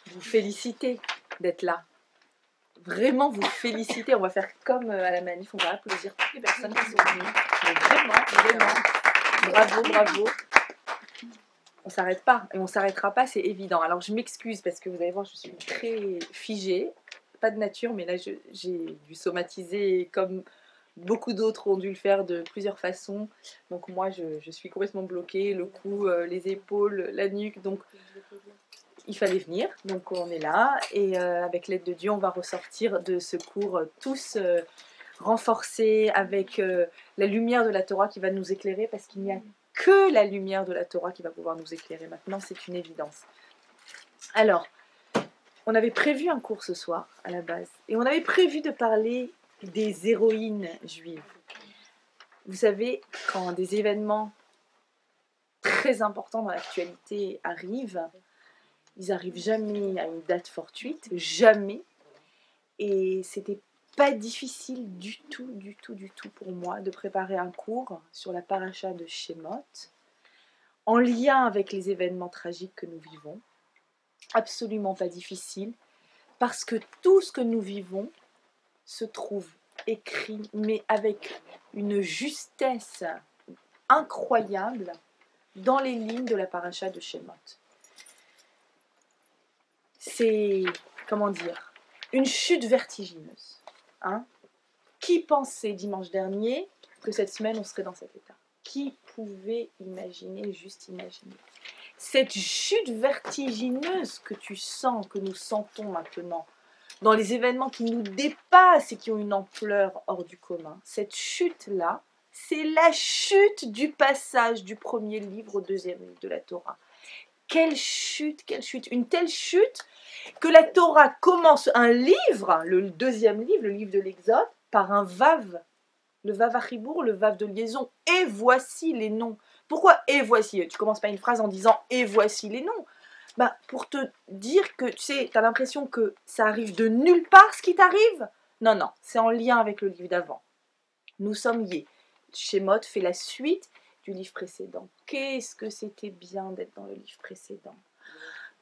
vous féliciter d'être là. Vraiment vous féliciter. On va faire comme à la manif, on va applaudir toutes les personnes qui sont venues. Mais vraiment, bravo, bravo. On s'arrête pas et on s'arrêtera pas, c'est évident. Alors je m'excuse parce que vous allez voir, je suis très figée, pas de nature, mais là j'ai dû somatiser comme beaucoup d'autres ont dû le faire de plusieurs façons. Donc moi je suis complètement bloquée, le cou, les épaules, la nuque, donc il fallait venir. Donc on est là et avec l'aide de Dieu, on va ressortir de ce cours tous renforcés avec la lumière de la Torah qui va nous éclairer parce qu'il n'y a que la lumière de la Torah qui va pouvoir nous éclairer. Maintenant, c'est une évidence. Alors, on avait prévu un cours ce soir, à la base, et on avait prévu de parler des héroïnes juives. Vous savez, quand des événements très importants dans l'actualité arrivent, ils n'arrivent jamais à une date fortuite, jamais, et c'était pas difficile du tout pour moi de préparer un cours sur la paracha de Shemot, en lien avec les événements tragiques que nous vivons. Absolument pas difficile, parce que tout ce que nous vivons se trouve écrit, mais avec une justesse incroyable, dans les lignes de la paracha de Shemot. C'est, comment dire, une chute vertigineuse. Hein? Qui pensait dimanche dernier que cette semaine on serait dans cet état? Qui pouvait imaginer, juste imaginer? Cette chute vertigineuse que tu sens, que nous sentons maintenant, dans les événements qui nous dépassent et qui ont une ampleur hors du commun, cette chute-là, c'est la chute du passage du premier livre au deuxième livre de la Torah. Quelle chute, quelle chute! Une telle chute que la Torah commence un livre, le deuxième livre, le livre de l'Exode, par un vav, le vav achibour, le vav de liaison. Et voici les noms. Pourquoi et voici? Tu commences pas une phrase en disant et voici les noms. Bah, pour te dire que tu sais, tu as l'impression que ça arrive de nulle part ce qui t'arrive. Non, non, c'est en lien avec le livre d'avant. Nous sommes liés. Shemot fait la suite du livre précédent. Qu'est-ce que c'était bien d'être dans le livre précédent.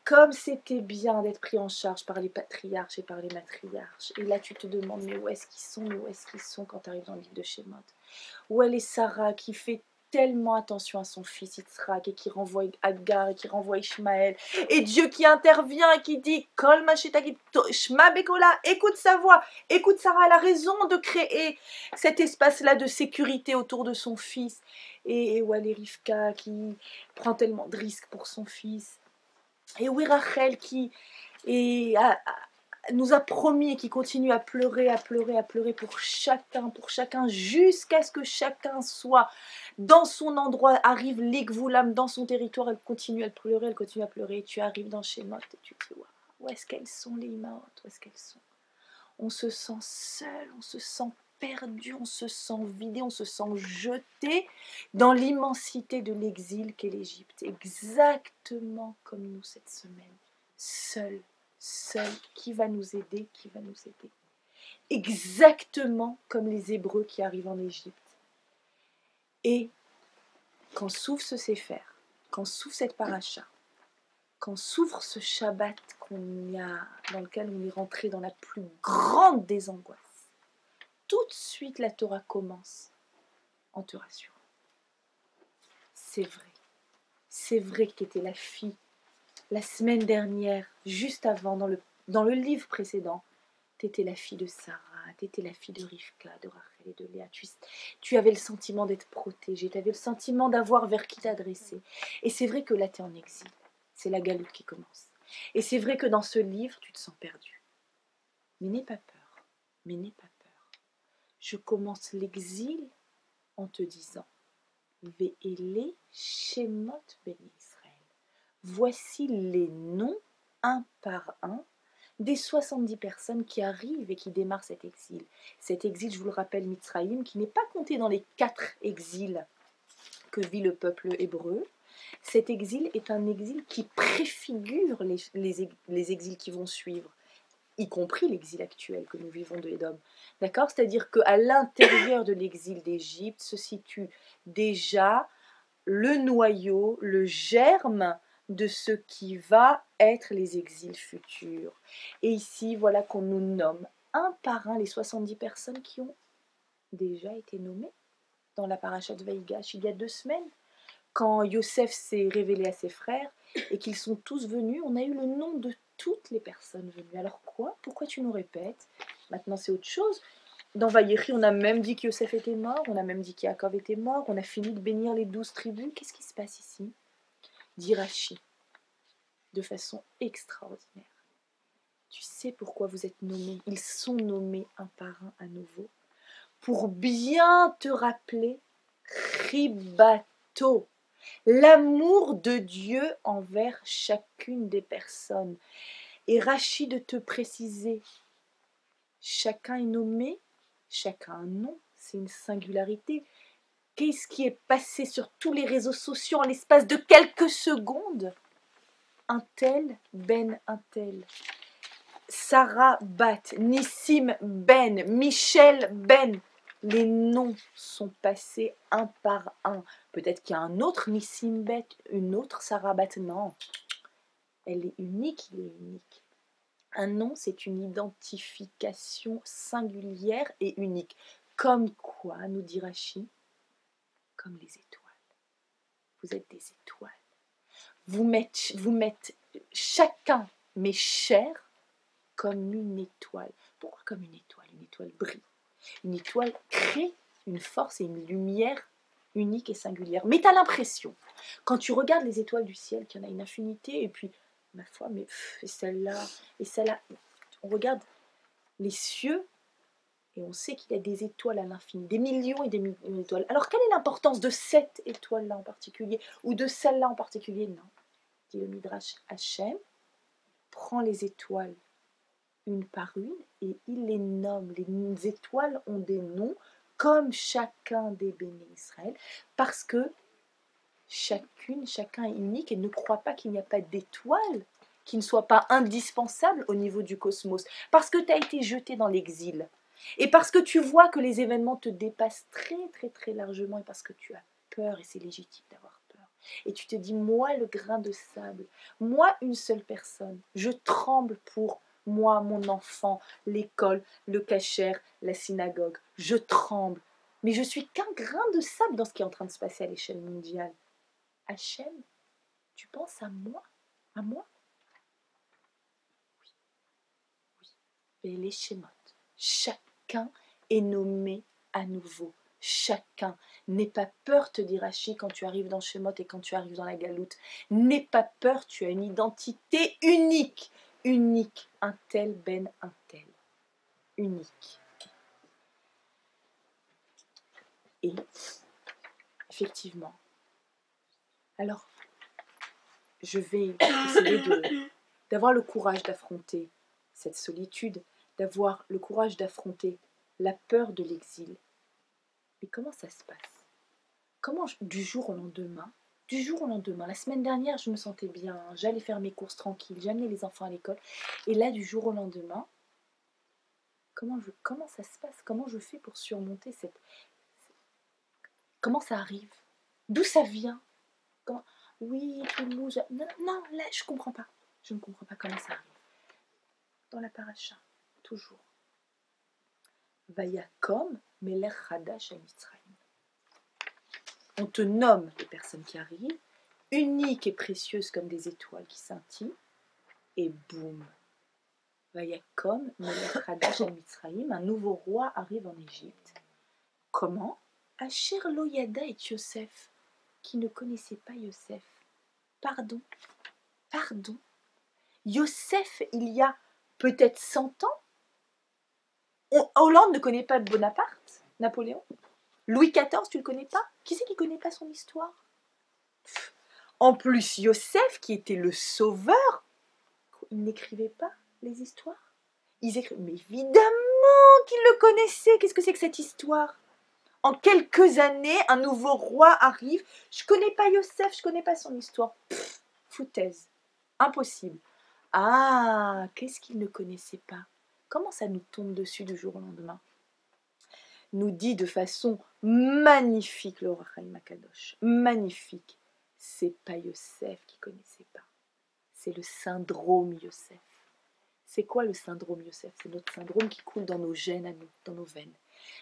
Comme c'était bien d'être pris en charge par les patriarches et par les matriarches. Et là, tu te demandes, mais où est-ce qu'ils sont quand tu arrives dans le livre de Shemot? Où elle est Sarah qui fait tellement attention à son fils Yitzhak et qui renvoie Agar et qui renvoie Ishmaël. Et Dieu qui intervient et qui dit, Kol Mashetagit Shma Bekola, écoute sa voix, écoute Sarah, elle a raison de créer cet espace-là de sécurité autour de son fils. Et où elle est Rivka qui prend tellement de risques pour son fils. Et oui, Rachel qui nous a promis et qui continue à pleurer pour chacun, jusqu'à ce que chacun soit dans son endroit, arrive l'Igvoulam dans son territoire, elle continue à pleurer, et tu arrives dans Shemot et tu te dis, wow, où est-ce qu'elles sont les Imaot, où est-ce qu'elles sont? On se sent seul, on se sent perdu, on se sent vidé, on se sent jeté dans l'immensité de l'exil qu'est l'Égypte, exactement comme nous cette semaine, seul, qui va nous aider, exactement comme les Hébreux qui arrivent en Égypte. Et quand s'ouvre ce Sefer, quand s'ouvre cette paracha, quand s'ouvre ce Shabbat dans lequel on est rentré dans la plus grande des angoisses, tout de suite la Torah commence en te rassurant. C'est vrai que tu étais la fille la semaine dernière, juste avant, dans le livre précédent, tu étais la fille de Sarah, tu étais la fille de Rivka, de Rachel et de Léa. Tu avais le sentiment d'être protégée, tu avais le sentiment d'avoir vers qui t'adresser. Et c'est vrai que là, tu es en exil. C'est la galoute qui commence. Et c'est vrai que dans ce livre, tu te sens perdu. Mais n'aie pas peur. Je commence l'exil en te disant Ve'ele Shemot Beni Israël. Voici les noms, un par un, des 70 personnes qui arrivent et qui démarrent cet exil. Cet exil, je vous le rappelle, Mitzraïm, qui n'est pas compté dans les 4 exils que vit le peuple hébreu. Cet exil est un exil qui préfigure les exils qui vont suivre, y compris l'exil actuel que nous vivons de Édom. D'accord? C'est-à-dire qu'à l'intérieur de l'exil d'Égypte se situe déjà le noyau, le germe de ce qui va être les exils futurs. Et ici, voilà qu'on nous nomme un par un les 70 personnes qui ont déjà été nommées dans la parashat Vaïgash il y a 2 semaines. Quand Yosef s'est révélé à ses frères et qu'ils sont tous venus, on a eu le nom de toutes les personnes venues. Alors quoi? Pourquoi tu nous répètes? Maintenant c'est autre chose. Dans Vaïechi, on a même dit que Yosef était mort, on a même dit qu'Yaakov était mort, on a fini de bénir les 12 tribus. Qu'est-ce qui se passe ici? Dit Rachi, de façon extraordinaire. Tu sais pourquoi vous êtes nommés? Ils sont nommés un par un à nouveau. Pour bien te rappeler Ribato, l'amour de Dieu envers chacune des personnes. Et Rachi de te préciser, chacun est nommé, chacun a un nom, c'est une singularité. Qu'est-ce qui est passé sur tous les réseaux sociaux en l'espace de quelques secondes? Un tel, Ben un tel. Sarah Bat, Nissim Ben, Michel Ben. Les noms sont passés un par un. Peut-être qu'il y a un autre Nissim Bet, une autre Sarah Bat. Non, elle est unique, il est unique. Un nom, c'est une identification singulière et unique. Comme quoi, nous dit Rachi? Comme les étoiles. Vous êtes des étoiles. Vous mettez chacun, mes chers, comme une étoile. Pourquoi comme une étoile? Une étoile brille. Une étoile crée une force et une lumière unique et singulière. Mais tu as l'impression, quand tu regardes les étoiles du ciel, qu'il y en a une infinité, et puis, ma foi, mais et celle-là, et celle-là, on regarde les cieux, et on sait qu'il y a des étoiles à l'infini, des millions et des millions d'étoiles. Alors, quelle est l'importance de cette étoile-là en particulier, ou de celle-là en particulier? Non, dit le Midrash, Hachem prend les étoiles une par une et il les nomme. Les étoiles ont des noms comme chacun des bénis Israël, parce que chacun est unique et ne croit pas qu'il n'y a pas d'étoiles qui ne soient pas indispensables au niveau du cosmos, parce que tu as été jeté dans l'exil, et parce que tu vois que les événements te dépassent très très très largement, et parce que tu as peur, et c'est légitime d'avoir peur, et tu te dis, moi le grain de sable, moi une seule personne, je tremble pour moi, mon enfant, l'école, le kasher, la synagogue, je tremble, mais je suis qu'un grain de sable dans ce qui est en train de se passer à l'échelle mondiale. Hachem, tu penses à moi? À moi? Oui. Et les Shemot. Chacun est nommé à nouveau. Chacun. N'aie pas peur, te dit Rachi, quand tu arrives dans Shemot et quand tu arrives dans la Galoute. N'aie pas peur, tu as une identité unique. Unique. Un tel, Ben, un tel. Unique. Et, effectivement, alors, je vais essayer d'avoir le courage d'affronter cette solitude, d'avoir le courage d'affronter la peur de l'exil. Mais comment ça se passe? Comment du jour au lendemain, la semaine dernière je me sentais bien, j'allais faire mes courses tranquilles, j'amenais les enfants à l'école, et là du jour au lendemain, comment ça se passe? Comment je fais pour surmonter comment ça arrive? D'où ça vient? Oui, Toulouse, non, là je comprends pas. Je ne comprends pas comment ça arrive. Dans la paracha, toujours. Vayakom Melech Hadash Mitzrayim. On te nomme les personnes qui arrivent, uniques et précieuses comme des étoiles qui scintillent, et boum. Vayakom Melech Hadash Mitzrayim, un nouveau roi arrive en Égypte. Comment? Asher Lo Yada et Yosef, qui ne connaissait pas Yosef. Pardon. Yosef, il y a peut-être 100 ans, Hollande ne connaît pas Bonaparte, Napoléon. Louis XIV, tu le connais pas? Qui c'est qui connaît pas son histoire? En plus, Yosef, qui était le sauveur, il n'écrivait pas les histoires. Mais évidemment qu'il le connaissait. Qu'est-ce que c'est que cette histoire? En quelques années, un nouveau roi arrive. Je connais pas Yosef, je connais pas son histoire. Foutaise. Impossible. Ah, qu'est-ce qu'il ne connaissait pas? Comment ça nous tombe dessus du jour au lendemain? Nous dit de façon magnifique le Rachaim Akadosh. Magnifique. C'est pas Yosef qui connaissait pas. C'est le syndrome Yosef. C'est quoi le syndrome Yosef? C'est notre syndrome qui coule dans nos gènes à nous, dans nos veines.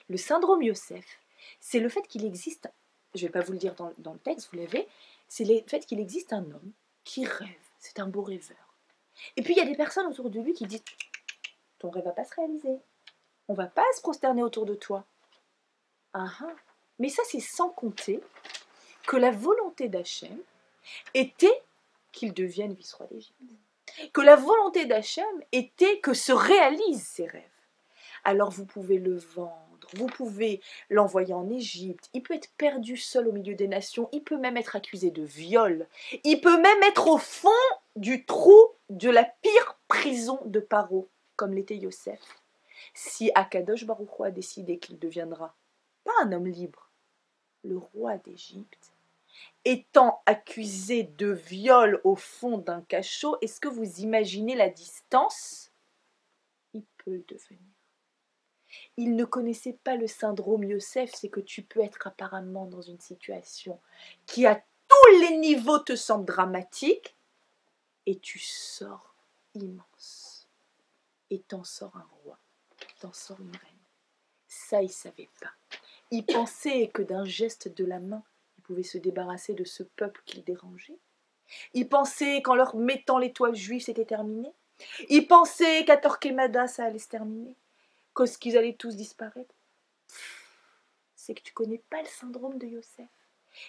Le syndrome Yosef, c'est le fait qu'il existe, je ne vais pas vous le dire dans le texte, vous l'avez, c'est le fait qu'il existe un homme qui rêve, c'est un beau rêveur. Et puis il y a des personnes autour de lui qui disent, ton rêve va pas se réaliser, on va pas se prosterner autour de toi. Ah ah. Mais ça c'est sans compter que la volonté d'Hachem était qu'il devienne vice-roi d'Égypte. Que la volonté d'Hachem était que se réalisent ses rêves. Alors vous pouvez le vendre, vous pouvez l'envoyer en Égypte, il peut être perdu seul au milieu des nations, il peut même être accusé de viol, il peut même être au fond du trou de la pire prison de Paro, comme l'était Yosef. Si Akadosh Baruch Hu a décidé qu'il deviendra pas un homme libre, le roi d'Égypte, étant accusé de viol au fond d'un cachot, est-ce que vous imaginez la distance? Il peut le devenir. Il ne connaissait pas le syndrome Yosef, c'est que tu peux être apparemment dans une situation qui à tous les niveaux te semble dramatique et tu sors immense. Et t'en sors un roi, t'en sors une reine. Ça, il ne savait pas. Il pensait que d'un geste de la main, il pouvait se débarrasser de ce peuple qu'il dérangeait. Il pensait qu'en leur mettant l'étoile juive, c'était terminé. Il pensait qu'à Torquemada, ça allait se terminer. Qu'ils allaient tous disparaître. C'est que tu connais pas le syndrome de Yosef.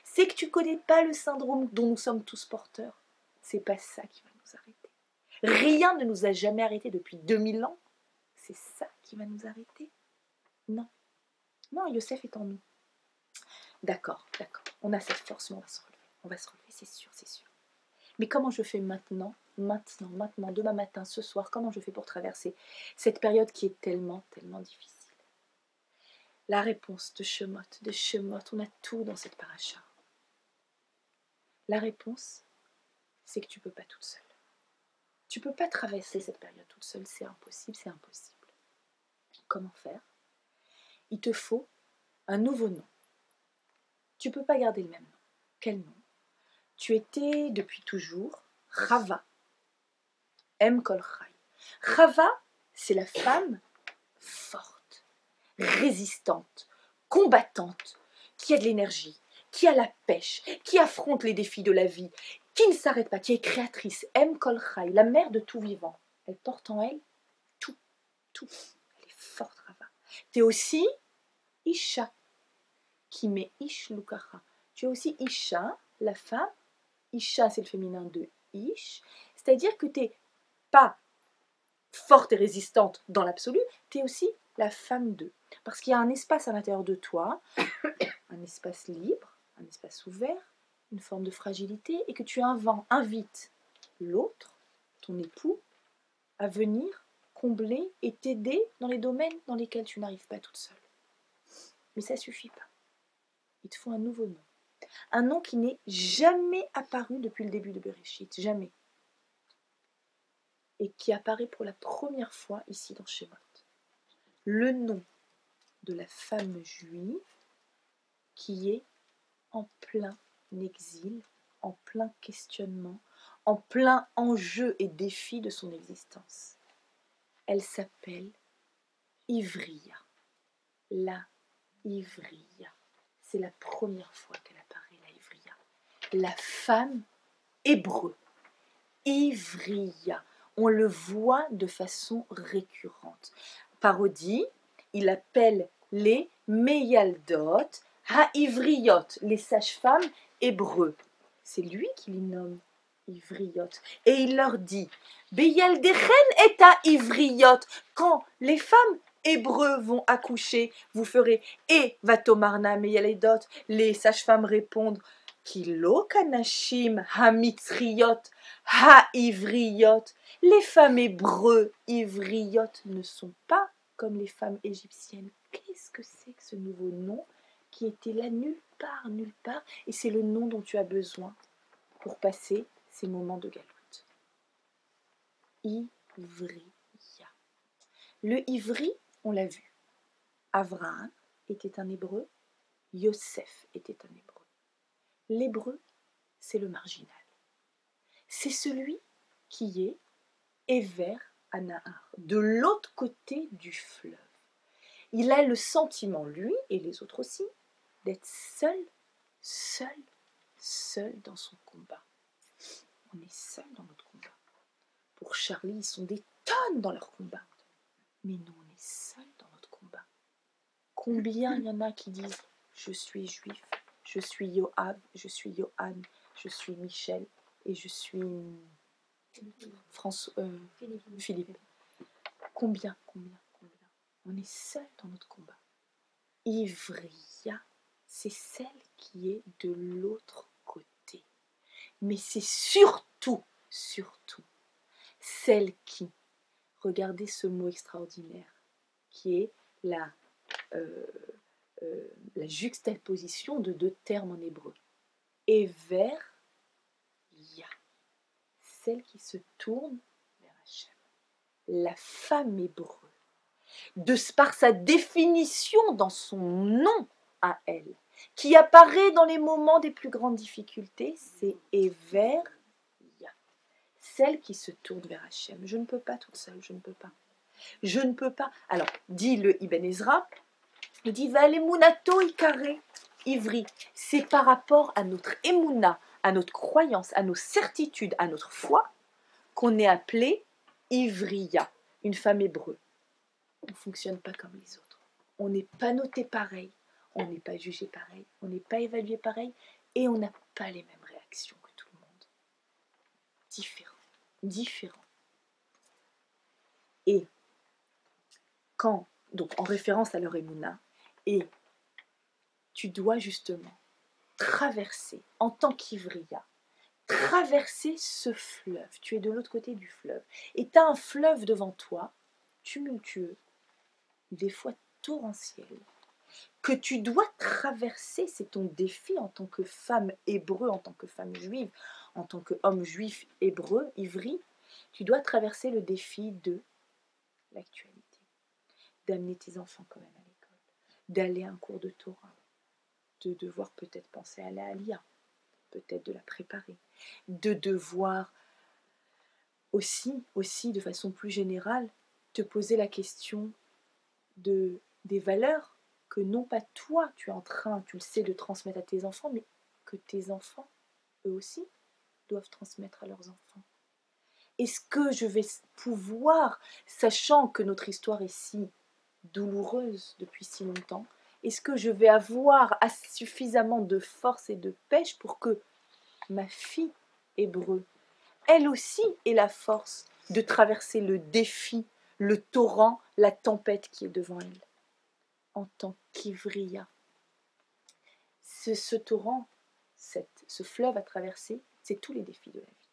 C'est que tu connais pas le syndrome dont nous sommes tous porteurs. C'est pas ça qui va nous arrêter. Rien ne nous a jamais arrêtés depuis 2000 ans. C'est ça qui va nous arrêter. Non. Non, Yosef est en nous. D'accord. On a cette force, mais on va se relever. On va se relever, c'est sûr. Mais comment je fais maintenant, demain matin, ce soir, comment je fais pour traverser cette période qui est tellement difficile? La réponse de Shemot, on a tout dans cette paracha. La réponse, c'est que tu ne peux pas toute seule. Tu ne peux pas traverser cette période toute seule, c'est impossible. Comment faire? Il te faut un nouveau nom. Tu ne peux pas garder le même nom. Quel nom? Tu étais depuis toujours Chava, Em Kol Chai. Chava, c'est la femme forte, résistante, combattante, qui a de l'énergie, qui a la pêche, qui affronte les défis de la vie, qui ne s'arrête pas, qui est créatrice. Em Kol Chai, la mère de tout vivant. Elle porte en elle tout. Elle est forte, Chava. Tu es aussi Isha, qui met Ish Lukacha. Tu es aussi Isha, la femme. Isha, c'est le féminin de Ish. C'est-à-dire que tu n'es pas forte et résistante dans l'absolu, tu es aussi la femme d'eux. Parce qu'il y a un espace à l'intérieur de toi, un espace libre, un espace ouvert, une forme de fragilité, et que tu invites l'autre, ton époux, à venir combler et t'aider dans les domaines dans lesquels tu n'arrives pas toute seule. Mais ça ne suffit pas. Il te faut un nouveau nom. Un nom qui n'est jamais apparu depuis le début de Bereshit, jamais. Et qui apparaît pour la première fois ici dans Shemot. Le nom de la femme juive qui est en plein exil, en plein questionnement, en plein enjeu et défi de son existence. Elle s'appelle Ivria. La Ivria. C'est la première fois qu'elle apparaît, la Ivria. La femme hébreu. Ivria. On le voit de façon récurrente. Parodie, il appelle les Meyaldot, Ha-Ivriot, les sages-femmes hébreux. C'est lui qui les nomme Ivriot. Et il leur dit, Beyaldechen et Ha-Ivriot. Quand les femmes hébreux vont accoucher, vous ferez et Vatomarna Meyaledot. Les sages-femmes répondent, Kilo Kanashim Ha-Mitzriot, Ha-Ivriot. Les femmes hébreux ivriotes ne sont pas comme les femmes égyptiennes. Qu'est-ce que c'est que ce nouveau nom qui était là nulle part, et c'est le nom dont tu as besoin pour passer ces moments de galoute. Ivria. Le ivri, on l'a vu. Avraham était un hébreu, Yosef était un hébreu. L'hébreu, c'est le marginal. C'est celui qui est Ever Anahar, de l'autre côté du fleuve. Il a le sentiment, lui et les autres aussi, d'être seul dans son combat. On est seul dans notre combat. Pour Charlie, ils sont des tonnes dans leur combat. Mais nous, on est seul dans notre combat. Combien il y en a qui disent « Je suis juif, je suis Yoav, je suis Johan, je suis Michel et je suis Philippe. » Combien? On est seul dans notre combat. Ivria, c'est celle qui est de l'autre côté. Mais c'est surtout celle qui, regardez ce mot extraordinaire, qui est la juxtaposition de deux termes en hébreu. Ever, ya, celle qui se tourne vers Hachem. La femme hébreu, par sa définition dans son nom à elle, qui apparaît dans les moments des plus grandes difficultés, c'est Ever, ya, celle qui se tourne vers Hachem. Je ne peux pas toute seule, je ne peux pas. Alors, dit le Ibn Ezra, il dit Valemunato ikare ivri. C'est par rapport à notre émouna, à notre croyance, à nos certitudes, à notre foi, qu'on est appelé ivriya, une femme hébreu. On ne fonctionne pas comme les autres. On n'est pas noté pareil, on n'est pas jugé pareil, on n'est pas évalué pareil, et on n'a pas les mêmes réactions que tout le monde. Différent. Et donc en référence à leur émouna, et tu dois justement traverser, en tant qu'ivriya, traverser ce fleuve. Tu es de l'autre côté du fleuve. Et tu as un fleuve devant toi, tumultueux, des fois torrentiel, que tu dois traverser. C'est ton défi en tant que femme hébreu, en tant que femme juive, en tant qu'homme juif hébreu, ivri. Tu dois traverser le défi de l'actualité, d'amener tes enfants quand même à l'école, d'aller à un cours de Torah, de devoir peut-être penser à la Aliyah, peut-être de la préparer, de devoir aussi de façon plus générale, te poser la question des valeurs que non pas toi tu es en train, tu le sais, de transmettre à tes enfants, mais que tes enfants, eux aussi, doivent transmettre à leurs enfants. Est-ce que je vais pouvoir, sachant que notre histoire est si douloureuse depuis si longtemps, est-ce que je vais avoir suffisamment de force et de pêche pour que ma fille hébreu, elle aussi ait la force de traverser le défi, le torrent, la tempête qui est devant elle, en tant qu'ivriya. Ce torrent, ce fleuve à traverser, c'est tous les défis de la vie.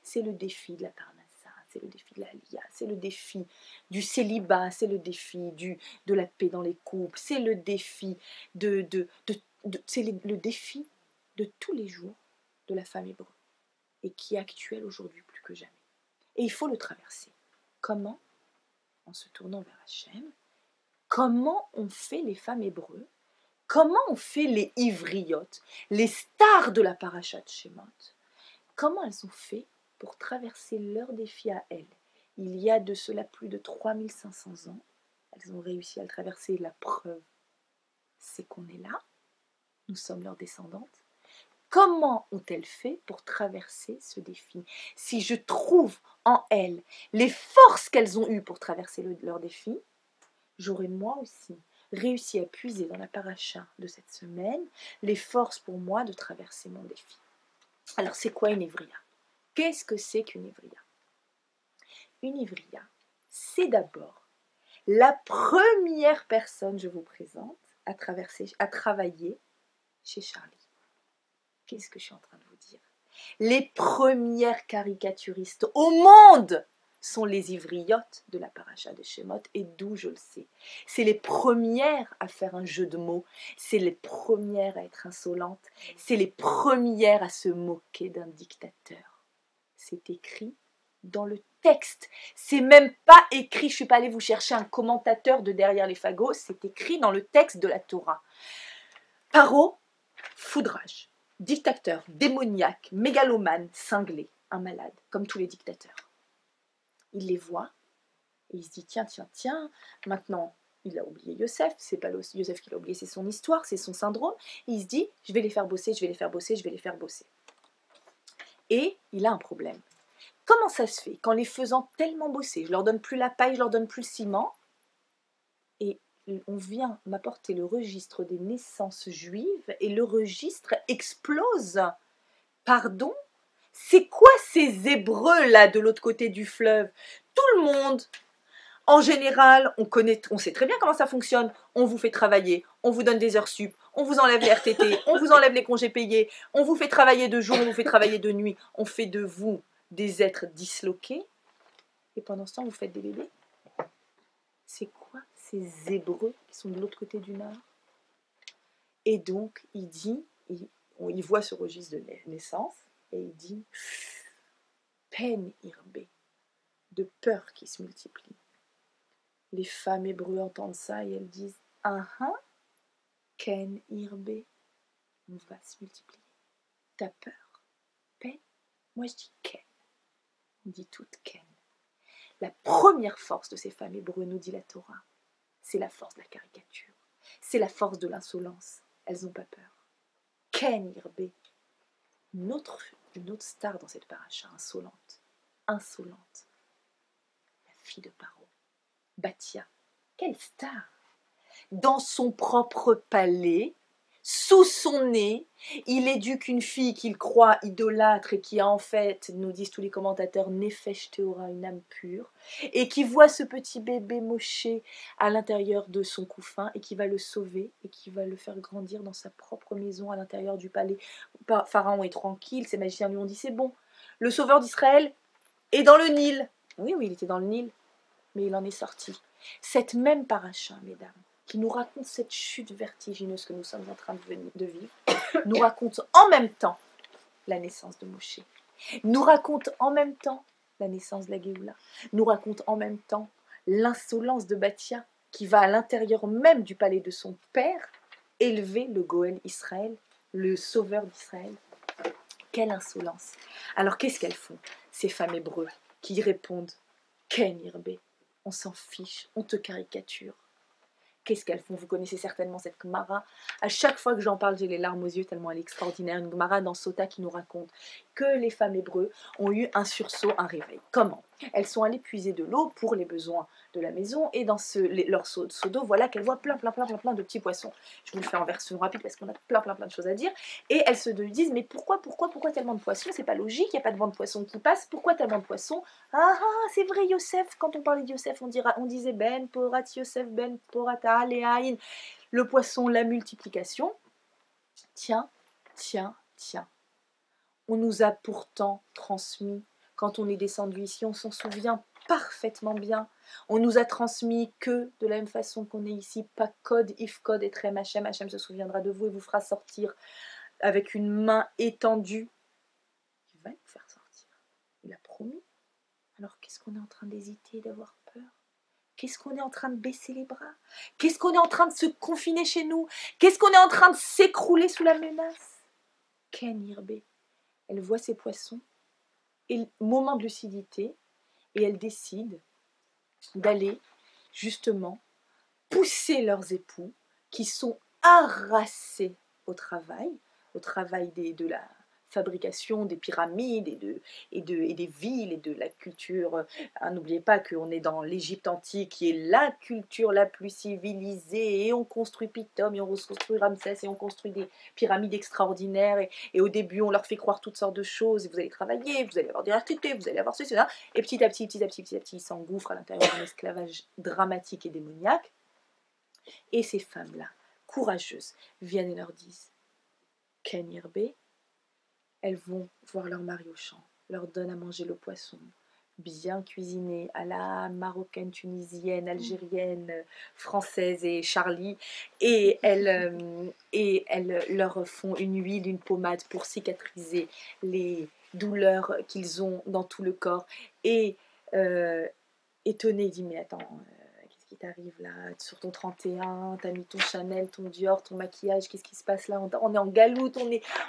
C'est le défi de la parnassa, c'est le défi de la liya, c'est le défi du célibat, c'est le défi de la paix dans les couples, c'est le défi c'est le défi de tous les jours de la femme hébreu, et qui est actuel aujourd'hui plus que jamais. Et il faut le traverser. Comment? En se tournant vers Hachem. Comment on fait les femmes hébreux? Comment on fait les ivriotes, les stars de la parashat Shemot? Comment elles ont fait pour traverser leur défi à elles? Il y a de cela plus de 3500 ans. Elles ont réussi à le traverser. La preuve, c'est qu'on est là. Nous sommes leurs descendantes. Comment ont-elles fait pour traverser ce défi? Si je trouve en elles les forces qu'elles ont eues pour traverser leur défi, j'aurais moi aussi réussi à puiser dans la paracha de cette semaine les forces pour moi de traverser mon défi. Alors c'est quoi une ivriya? Qu'est-ce que c'est qu'une ivriya? Une ivriya, c'est d'abord la première personne, je vous présente, à travailler chez Charlie. Qu'est-ce que je suis en train de vous dire? Les premières caricaturistes au monde sont les ivriotes de la paracha de Shemot, et d'où je le sais. C'est les premières à faire un jeu de mots, c'est les premières à être insolentes, c'est les premières à se moquer d'un dictateur. C'est écrit dans le texte. C'est même pas écrit, je suis pas allée vous chercher un commentateur de derrière les fagots, c'est écrit dans le texte de la Torah. Paro, foudrage. dictateur, démoniaque, mégalomane, cinglé, un malade, comme tous les dictateurs. Il les voit et il se dit tiens, maintenant il a oublié Yosef, c'est pas Yosef qui l'a oublié, c'est son histoire, c'est son syndrome, et il se dit je vais les faire bosser. Et il a un problème. Comment ça se fait qu'en les faisant tellement bosser, je leur donne plus la paille, je leur donne plus le ciment, et on vient m'apporter le registre des naissances juives et le registre explose. Pardon? C'est quoi ces Hébreux là de l'autre côté du fleuve? Tout le monde, en général, on sait très bien comment ça fonctionne. On vous fait travailler, on vous donne des heures sup, on vous enlève les RTT, on vous enlève les congés payés, on vous fait travailler de jour, on vous fait travailler de nuit, on fait de vous des êtres disloqués. Et pendant ce temps, vous faites des bébés. C'est quoi ces Hébreux qui sont de l'autre côté du Nord? Et donc, il voit ce registre de naissance et il dit peine irbé, de peur qui se multiplie. Les femmes hébreux entendent ça et elles disent ken irbé, on va se multiplier. T'as peur? Peine? Moi je dis ken. On dit toute ken. La première force de ces femmes hébreux, nous dit la Torah, c'est la force de la caricature. C'est la force de l'insolence. Elles n'ont pas peur. Ken irbé. Une autre star dans cette paracha, insolente. La fille de Paro, Bathia. Quelle star! Dans son propre palais, sous son nez, il éduque une fille qu'il croit idolâtre et qui a en fait, nous disent tous les commentateurs, Nefesh Théora, une âme pure, et qui voit ce petit bébé Moshe à l'intérieur de son couffin et qui va le sauver et qui va le faire grandir dans sa propre maison à l'intérieur du palais. Pharaon est tranquille, ses magiciens lui ont dit c'est bon, le sauveur d'Israël est dans le Nil. Oui, il était dans le Nil, mais il en est sorti. Cette même paracha, mesdames, qui nous raconte cette chute vertigineuse que nous sommes en train de vivre, nous raconte en même temps la naissance de Moshe, nous raconte en même temps la naissance de la Géoula, nous raconte en même temps l'insolence de Bathia, qui va à l'intérieur même du palais de son père élever le Goël Israël, le sauveur d'Israël. Quelle insolence! Alors qu'est-ce qu'elles font, ces femmes hébreux, qui répondent « Ken Irbé », on s'en fiche, on te caricature. Qu'est-ce qu'elles font? Vous connaissez certainement cette Gemara. À chaque fois que j'en parle, j'ai les larmes aux yeux tellement elle est extraordinaire. Une Gemara dans Sota qui nous raconte que les femmes hébreux ont eu un sursaut, un réveil. Comment? Elles sont allées puiser de l'eau pour les besoins de la maison et dans leur seau d'eau, voilà qu'elles voient plein de petits poissons. Je vous le fais en version rapide parce qu'on a plein de choses à dire. Et elles se disent, mais pourquoi tellement de poissons? C'est pas logique, il n'y a pas de vent de poissons qui passe. Pourquoi tellement de poissons? C'est vrai, Yosef, quand on parlait de Yosef, on disait Ben, Porat, Yosef, Ben, Porata, Léaïn, le poisson, la multiplication. Tiens. On nous a pourtant transmis, quand on est descendu ici, on s'en souvient parfaitement bien. On nous a transmis que, de la même façon qu'on est ici, pas code, if code et trem Hachem. Hachem se souviendra de vous et vous fera sortir avec une main étendue. Il va nous faire sortir. Il a promis. Alors qu'est-ce qu'on est en train d'hésiter, d'avoir peur? Qu'est-ce qu'on est en train de baisser les bras? Qu'est-ce qu'on est en train de se confiner chez nous? Qu'est-ce qu'on est en train de s'écrouler sous la menace? Ken Irbé. Elle voit ses poissons, et moment de lucidité, et elle décide d'aller justement pousser leurs époux qui sont harassés au travail de la fabrication des pyramides et des villes et de la culture. N'oubliez pas qu'on est dans l'Égypte antique qui est la culture la plus civilisée et on construit Python et on construit Ramsès et on construit des pyramides extraordinaires et au début on leur fait croire toutes sortes de choses et vous allez travailler, vous allez avoir des RTT, vous allez avoir ceci, cela et petit à petit ils s'engouffrent à l'intérieur d'un esclavage dramatique et démoniaque et ces femmes-là, courageuses, viennent et leur disent Ken Irbé. Elles vont voir leur mari au champ, leur donnent à manger le poisson, bien cuisiné, à la marocaine, tunisienne, algérienne, française et Charlie, et elles leur font une huile, une pommade pour cicatriser les douleurs qu'ils ont dans tout le corps. Et étonné, il dit, mais attends, qu'est-ce qui t'arrives là, sur ton 31, t'as mis ton Chanel, ton Dior, ton maquillage, qu'est-ce qui se passe là? On est en galoute,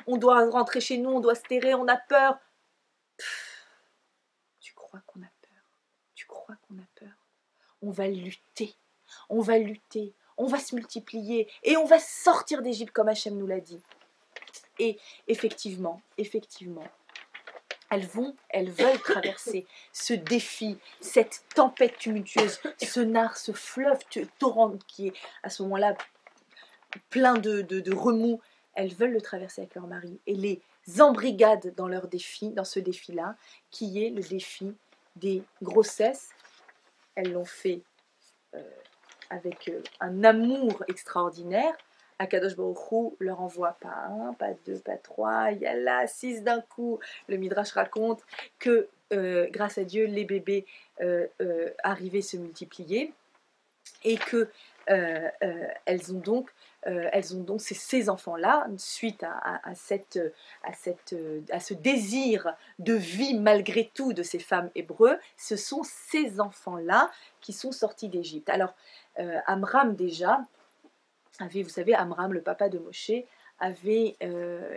on doit rentrer chez nous, on doit se terrer, on a peur. Tu crois qu'on a peur? Tu crois qu'on a peur? On va lutter, on va lutter, on va se multiplier et on va sortir d'Égypte comme Hachem nous l'a dit. Et effectivement, elles veulent traverser ce défi, cette tempête tumultueuse, ce nar, ce fleuve torrent qui est à ce moment-là plein de remous. Elles veulent le traverser avec leur mari et les embrigadent dans leur défi, dans ce défi-là, qui est le défi des grossesses. Elles l'ont fait avec un amour extraordinaire. Akadosh Baruch Hu leur envoie pas 1, pas 2, pas 3, il y a là 6 d'un coup. Le Midrash raconte que grâce à Dieu, les bébés arrivaient se multiplier et que elles ont donc ces enfants-là, suite à ce désir de vie malgré tout de ces femmes hébreux, ce sont ces enfants-là qui sont sortis d'Égypte. Alors, Amram déjà, vous savez, Amram, le papa de Moshe,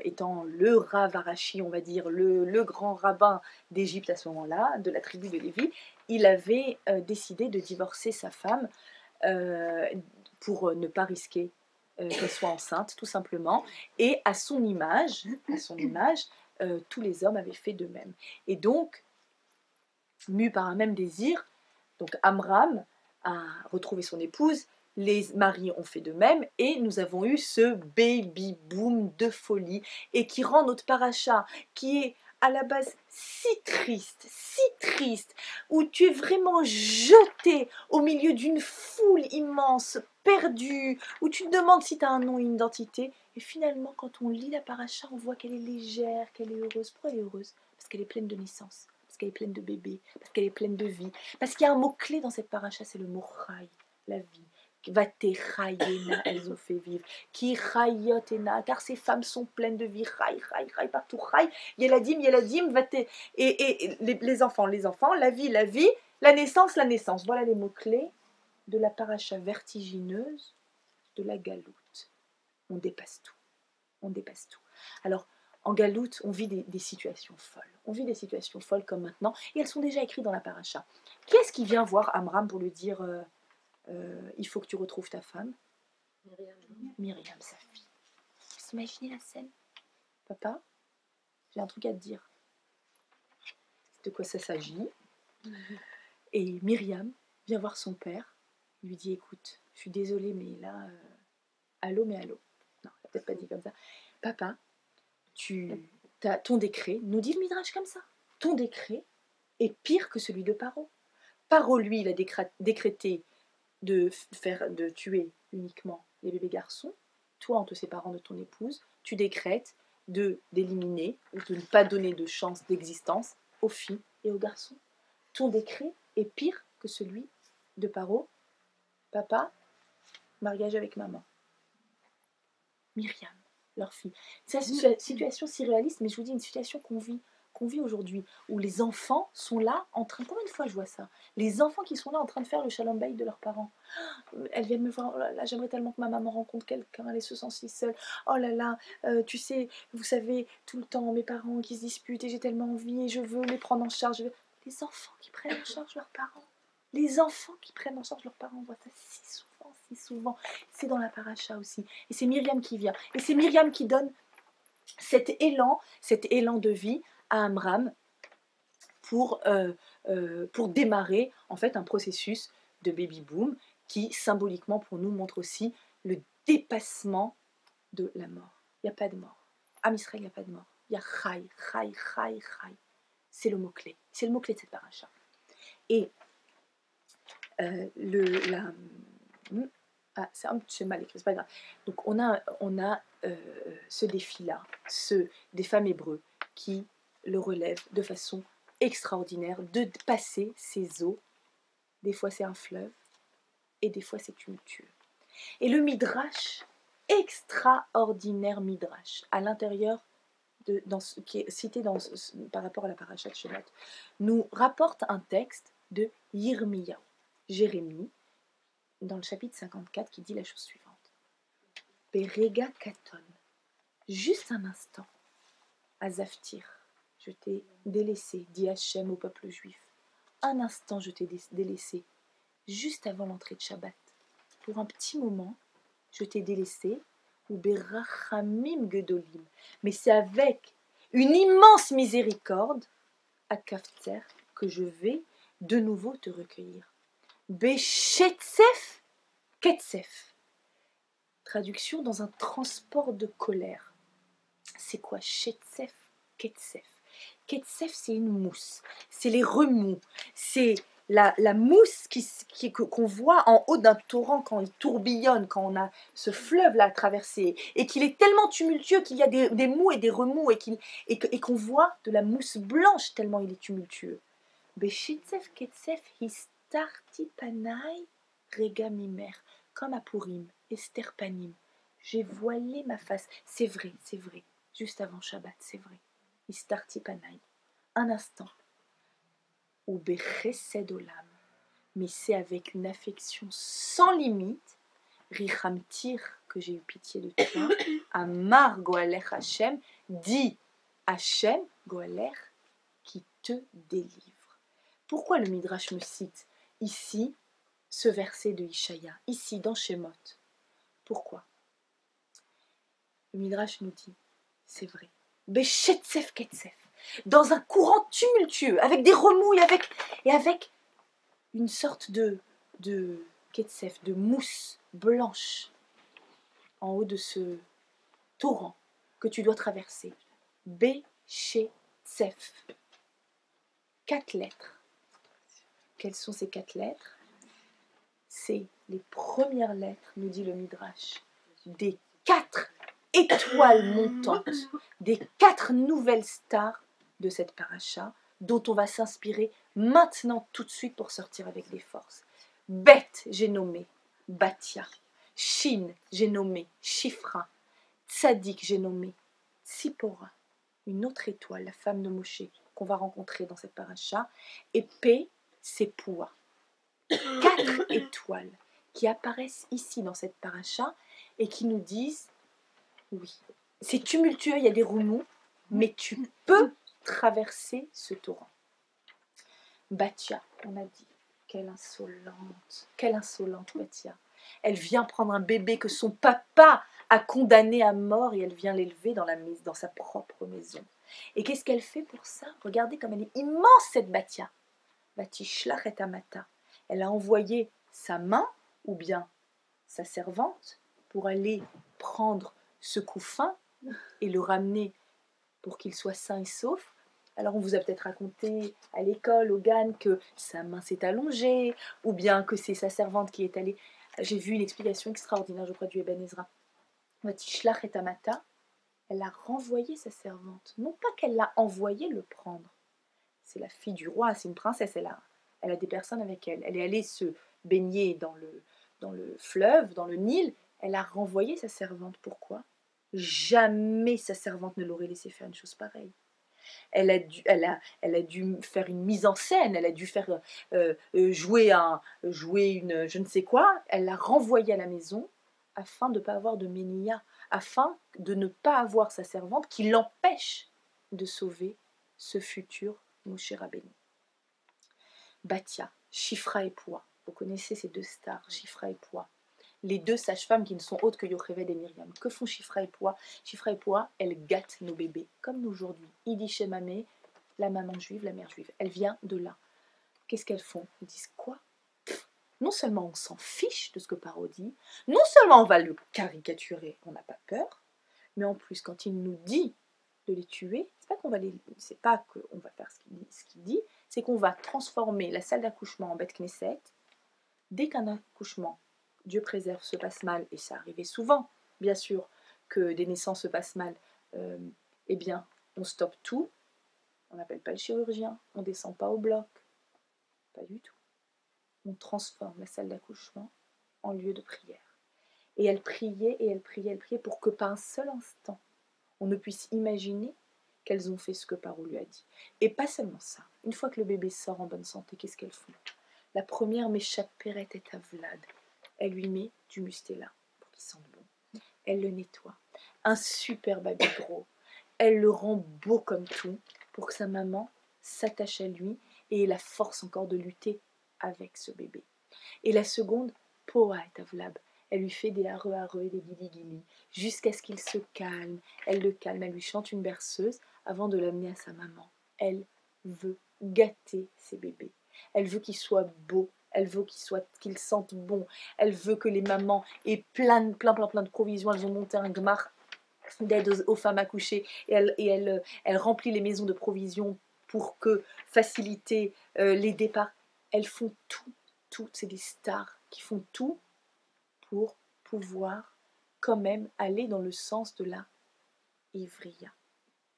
étant le Rav Arashi, on va dire, le grand rabbin d'Égypte à ce moment-là, de la tribu de Lévi, il avait décidé de divorcer sa femme pour ne pas risquer qu'elle soit enceinte, tout simplement. Et à son image, tous les hommes avaient fait de même. Et donc, mu par un même désir, donc Amram a retrouvé son épouse, les maris ont fait de même, et nous avons eu ce baby boom de folie, et qui rend notre paracha, qui est à la base si triste, où tu es vraiment jeté au milieu d'une foule immense, perdue, où tu te demandes si tu as un nom et une identité, et finalement quand on lit la paracha, on voit qu'elle est légère, qu'elle est heureuse. Pourquoi elle est heureuse? Parce qu'elle est pleine de naissance, parce qu'elle est pleine de bébés, parce qu'elle est pleine de vie, parce qu'il y a un mot-clé dans cette paracha, c'est le mot chai, la vie. Vatechayena, elles ont fait vivre. Ki chayotena, car ces femmes sont pleines de vie. Chai, partout. Chai, yeladim, vate. Et les enfants, la vie, la naissance. Voilà les mots-clés de la paracha vertigineuse de la galoute. On dépasse tout. Alors, en galoute, on vit des situations folles. On vit des situations folles comme maintenant, et elles sont déjà écrites dans la paracha. Qui est-ce qui vient voir Amram pour lui dire il faut que tu retrouves ta femme? Myriam, sa fille. Vous imaginez la scène? Papa, j'ai un truc à te dire. De quoi ça s'agit? Et Myriam vient voir son père. Il lui dit, écoute, je suis désolée, mais là, allô. Non, elle n'a peut-être pas dit comme ça. Papa, ton décret, nous dit le Midrash comme ça, ton décret est pire que celui de Paro. Paro, lui, il a décrété de tuer uniquement les bébés garçons. Toi, en te séparant de ton épouse, tu décrètes d'éliminer, de ne pas donner de chance d'existence aux filles et aux garçons. Ton décret est pire que celui de Paro. Papa, mariage avec maman. Myriam, leur fille. C'est une situation si réaliste, mais je vous dis une situation qu'on vit aujourd'hui, où les enfants sont là en train, combien de fois je vois ça, les enfants qui sont là en train de faire le shalom bayit de leurs parents. Elles viennent me voir, oh là là, j'aimerais tellement que ma maman rencontre quelqu'un, elle se sent si seule, oh là là, tu sais, vous savez, tout le temps mes parents qui se disputent et j'ai tellement envie et je veux les prendre en charge. Les enfants qui prennent en charge leurs parents, on voit ça si souvent, c'est dans la paracha aussi, et c'est Myriam qui vient, et c'est Myriam qui donne cet élan de vie à Amram pour démarrer en fait un processus de baby boom qui symboliquement pour nous montre aussi le dépassement de la mort. Il n'y a pas de mort. Am Israël, il n'y a pas de mort. Il y a chai. C'est le mot-clé. C'est le mot-clé de cette paracha. Et c'est mal écrit, c'est pas grave. Donc on a ce défi-là, des femmes hébreux qui le relèvent de façon extraordinaire, de passer ces eaux. Des fois c'est un fleuve, et des fois c'est tumultueux. Et le midrash, extraordinaire midrash, à l'intérieur qui est cité par rapport à la paracha de Shemot, nous rapporte un texte de Yirmiyahu, Jérémie, dans le chapitre 54 qui dit la chose suivante. Berega katon, juste un instant, Azaftir, je t'ai délaissé, dit Hachem au peuple juif. Un instant, je t'ai délaissé, juste avant l'entrée de Shabbat. Pour un petit moment, je t'ai délaissé, ou berachamim gedolim. Mais c'est avec une immense miséricorde, à Kafter, que je vais de nouveau te recueillir. Beshetzef ketsef. Traduction dans un transport de colère. C'est quoi Shetzef ketsef? Ketsef, c'est une mousse. C'est les remous. C'est la mousse qu'on voit en haut d'un torrent quand il tourbillonne, quand on a ce fleuve-là à traverser, et qu'il est tellement tumultueux qu'il y a des mous et des remous, et qu'on voit de la mousse blanche tellement il est tumultueux. Beshitzef ketsef histarti panai rega mimer, comme à Purim, Esther Panim. J'ai voilé ma face. C'est vrai, juste avant Shabbat, c'est vrai. Histarti panai. Un instant. Ou bechesed olam. Mais c'est avec une affection sans limite, Richamtir, que j'ai eu pitié de toi, Amar Goaler Hachem, dit Hachem Goaler, qui te délivre. Pourquoi le Midrash me cite ici ce verset de Ishaïa, ici dans Shemot? Pourquoi? Le Midrash nous dit, c'est vrai, Beshetzef Ketsef, dans un courant tumultueux, avec des remous et avec une sorte de Ketsef, de mousse blanche en haut de ce torrent que tu dois traverser. Beshetzef. 4 lettres. Quelles sont ces 4 lettres? C'est les premières lettres, nous dit le Midrash, des 4 étoiles montantes, des 4 nouvelles stars de cette paracha, dont on va s'inspirer maintenant tout de suite pour sortir avec des forces. Beth, j'ai nommé Batia. Shin, j'ai nommé Shifra. Tzadik, j'ai nommé Tzipora. Une autre étoile, la femme de Moshe, qu'on va rencontrer dans cette paracha. Et P, c'est Poua. 4 étoiles qui apparaissent ici dans cette paracha et qui nous disent, oui, c'est tumultueux, il y a des remous, mais tu peux traverser ce torrent. Batia, on a dit, quelle insolente Batia. Elle vient prendre un bébé que son papa a condamné à mort et elle vient l'élever dans sa propre maison. Et qu'est-ce qu'elle fait pour ça? Regardez comme elle est immense cette Batia. Batishlach et Amata. Elle a envoyé sa main ou bien sa servante pour aller prendre ce couffin et le ramener pour qu'il soit sain et sauf. Alors on vous a peut-être raconté à l'école, au GAN, que sa main s'est allongée, ou bien que c'est sa servante qui est allée. J'ai vu une explication extraordinaire, je crois, du Eben Ezra. Vatishlach et Amata, elle a renvoyé sa servante. Non pas qu'elle l'a envoyé le prendre. C'est la fille du roi, c'est une princesse, elle a des personnes avec elle. Elle est allée se baigner dans le fleuve, dans le Nil. Elle a renvoyé sa servante. Pourquoi? Jamais sa servante ne l'aurait laissé faire une chose pareille. Elle a dû faire une mise en scène, elle a dû faire jouer une je ne sais quoi. Elle l'a renvoyée à la maison afin de ne pas avoir de ménia, afin de ne pas avoir sa servante qui l'empêche de sauver ce futur Moshe Rabbeinu. Batia, Shifra et Poua. Vous connaissez ces 2 stars, Shifra et Poua. Les 2 sages-femmes qui ne sont autres que Yocheved et Myriam. Que font Shifra et Poua? Shifra et Poua, elles gâtent nos bébés, comme nous aujourd'hui. Yiddish Mamé, la maman juive, la mère juive. Elle vient de là. Qu'est-ce qu'elles font? Elles disent quoi? Non seulement on s'en fiche de ce que Paro dit, non seulement on va le caricaturer, on n'a pas peur, mais en plus, quand il nous dit de les tuer, c'est pas qu'on va faire ce qu'il dit, c'est qu'on va transformer la salle d'accouchement en Beth Knesset. Dès qu'un accouchement, Dieu préserve, se passe mal, et ça arrivait souvent, bien sûr, que des naissances se passent mal, eh bien, on stoppe tout, on n'appelle pas le chirurgien, on ne descend pas au bloc, pas du tout. On transforme la salle d'accouchement en lieu de prière. Et elle priait, et elle priait, elle priait, pour que par un seul instant, on ne puisse imaginer qu'elles ont fait ce que Paro lui a dit. Et pas seulement ça. Une fois que le bébé sort en bonne santé, qu'est-ce qu'elles font? La première m'échapperet et à Vlad. Elle lui met du mustela pour qu'il sente bon. Elle le nettoie. Un super baby gros. Elle le rend beau comme tout pour que sa maman s'attache à lui et ait la force encore de lutter avec ce bébé. Et la seconde, Poa et Avlab. Elle lui fait des hareux et des guili-guili jusqu'à ce qu'il se calme. Elle le calme, elle lui chante une berceuse avant de l'amener à sa maman. Elle veut gâter ses bébés. Elle veut qu'ils soient beaux. Elle veut qu'ils sentent bon. Elle veut que les mamans aient plein de provisions. Elles ont monté un gmar d'aide aux femmes accouchées et elle remplit les maisons de provisions pour faciliter les départs. Elles font tout, c'est des stars qui font tout pour pouvoir quand même aller dans le sens de la Ivriya,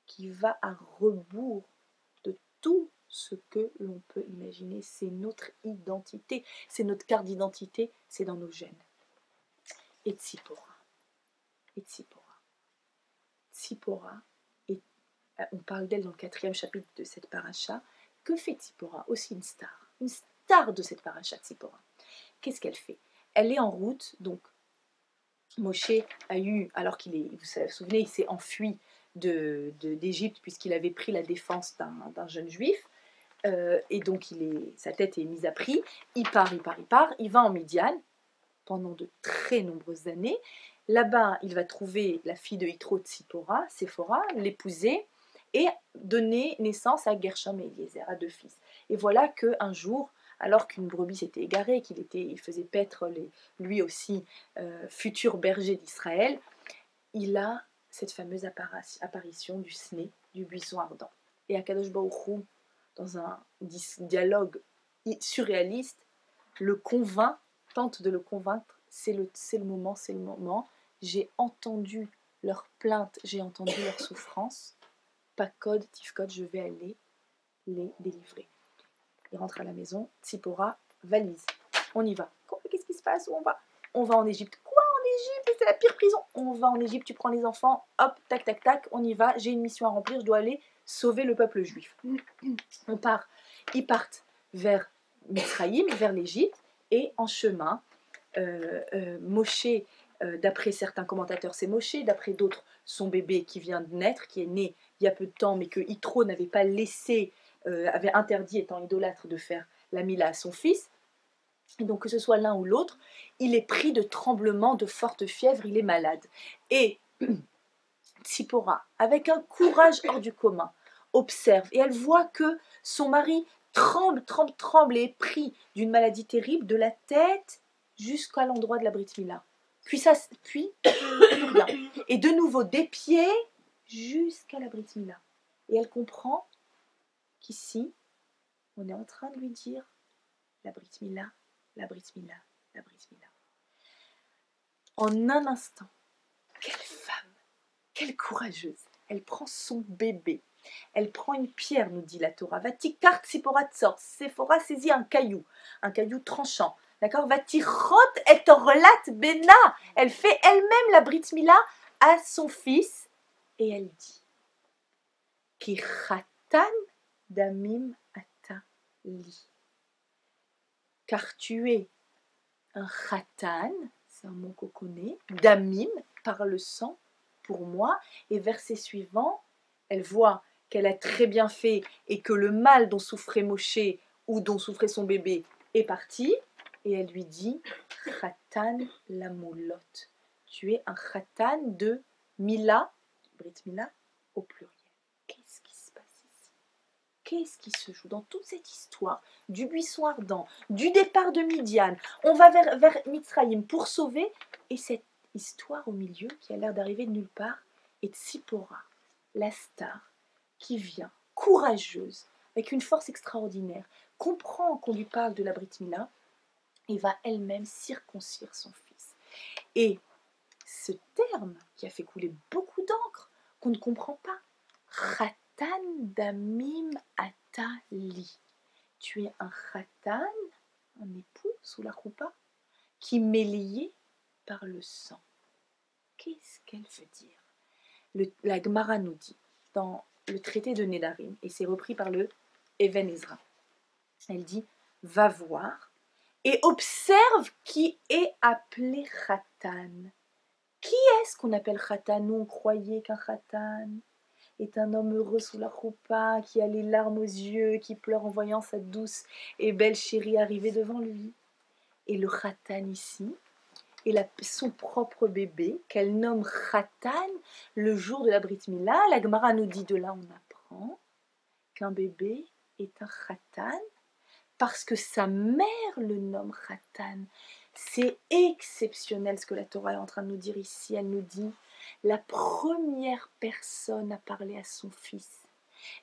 qui va à rebours de tout ce que l'on peut imaginer. C'est notre identité, c'est notre carte d'identité, c'est dans nos gènes. Et Tzipora. Tzipora, on parle d'elle dans le 4e chapitre de cette paracha. Que fait Tzipora? Aussi une star de cette paracha, Tzipora. Qu'est-ce qu'elle fait? Elle est en route, donc Moshe a eu, alors qu'il est, vous vous souvenez, il s'est enfui d'Égypte puisqu'il avait pris la défense d'un jeune juif, et donc sa tête est mise à prix. Il part, il va en Midian pendant de très nombreuses années. Là-bas, il va trouver la fille de Yitro Tzipora, Séphora, l'épouser et donner naissance à Gershom et Eliezer, à 2 fils. Et voilà qu'un jour, alors qu'une brebis s'était égarée, il faisait paître lui aussi futur berger d'Israël, il a cette fameuse apparition du Sné, du buisson ardent. Et Akadosh Baruch Hu, dans un dialogue surréaliste, tente de le convaincre. C'est le moment. J'ai entendu leurs plaintes, j'ai entendu leurs souffrances. Pakod, Tifkod, je vais aller les délivrer. Il rentre à la maison, Tzipora, valise. On y va. Qu'est-ce qui se passe? Où on va? On va en Égypte. Quoi, en Égypte? C'est la pire prison. On va en Égypte, tu prends les enfants, hop, tac, tac, tac, on y va. J'ai une mission à remplir, je dois aller sauver le peuple juif. On part. Ils partent vers Mithraïm, vers l'Égypte, et en chemin, Moshe, d'après certains commentateurs, c'est Moshe, d'après d'autres, son bébé qui vient de naître, qui est né il y a peu de temps, mais que Yitro n'avait pas laissé, avait interdit, étant idolâtre, de faire la mila à son fils. Et donc que ce soit l'un ou l'autre, il est pris de tremblements, de forte fièvre, il est malade. Et Tzipora, avec un courage hors du commun, observe, et elle voit que son mari tremble et est pris d'une maladie terrible, de la tête jusqu'à l'endroit de la Brit Mila. Puis plus rien. Et de nouveau des pieds jusqu'à la Brit Mila. Et elle comprend qu'ici, on est en train de lui dire la Brit Mila, la Brit Mila, la Brit Mila. En un instant, quelle femme, quelle courageuse. Elle prend son bébé. Elle prend une pierre, nous dit la Torah. Vatikart Tzipora Tzor. Séphora saisit un caillou tranchant. D'accord? Vatirot et orlat bena. Elle fait elle-même la Brit Mila à son fils. Et elle dit Ki chatan damim ata li. Car tu es un chatan, c'est un mot qu'on connaît, damim, par le sang, pour moi. Et verset suivant, elle voit qu'elle a très bien fait et que le mal dont souffrait Moshe ou dont souffrait son bébé est parti. Et elle lui dit, Chatan la moulotte. Tu es un Chatan de Mila, Brit Mila, au pluriel. Qu'est-ce qui se passe ici? Qu'est-ce qui se joue dans toute cette histoire du buisson ardent, du départ de Midian? On va vers Mitzraïm pour sauver, et cette histoire au milieu qui a l'air d'arriver de nulle part, et Tzipora, la star, qui vient, courageuse, avec une force extraordinaire, comprend qu'on lui parle de la Brit Mila, et va elle-même circoncire son fils. Et ce terme qui a fait couler beaucoup d'encre, qu'on ne comprend pas, Chatan damim atali. Tu es un Chatan, un époux sous la roupa, qui m'est lié par le sang. Qu'est-ce qu'elle veut dire? La Gemara nous dit, dans le traité de Nedarim, et c'est repris par le Even Ezra, elle dit, va voir, et observe qui est appelé Khatan. Qui est-ce qu'on appelle Khatan? Nous, on croyait qu'un Khatan est un homme heureux sous la roupa, qui a les larmes aux yeux, qui pleure en voyant sa douce et belle chérie arriver devant lui. Et le Khatan ici est son propre bébé, qu'elle nomme Khatan le jour de la Brit Mila. La Gemara nous dit, de là on apprend qu'un bébé est un Khatan, parce que sa mère le nomme Khatan. C'est exceptionnel ce que la Torah est en train de nous dire ici. Elle nous dit, la première personne à parler à son fils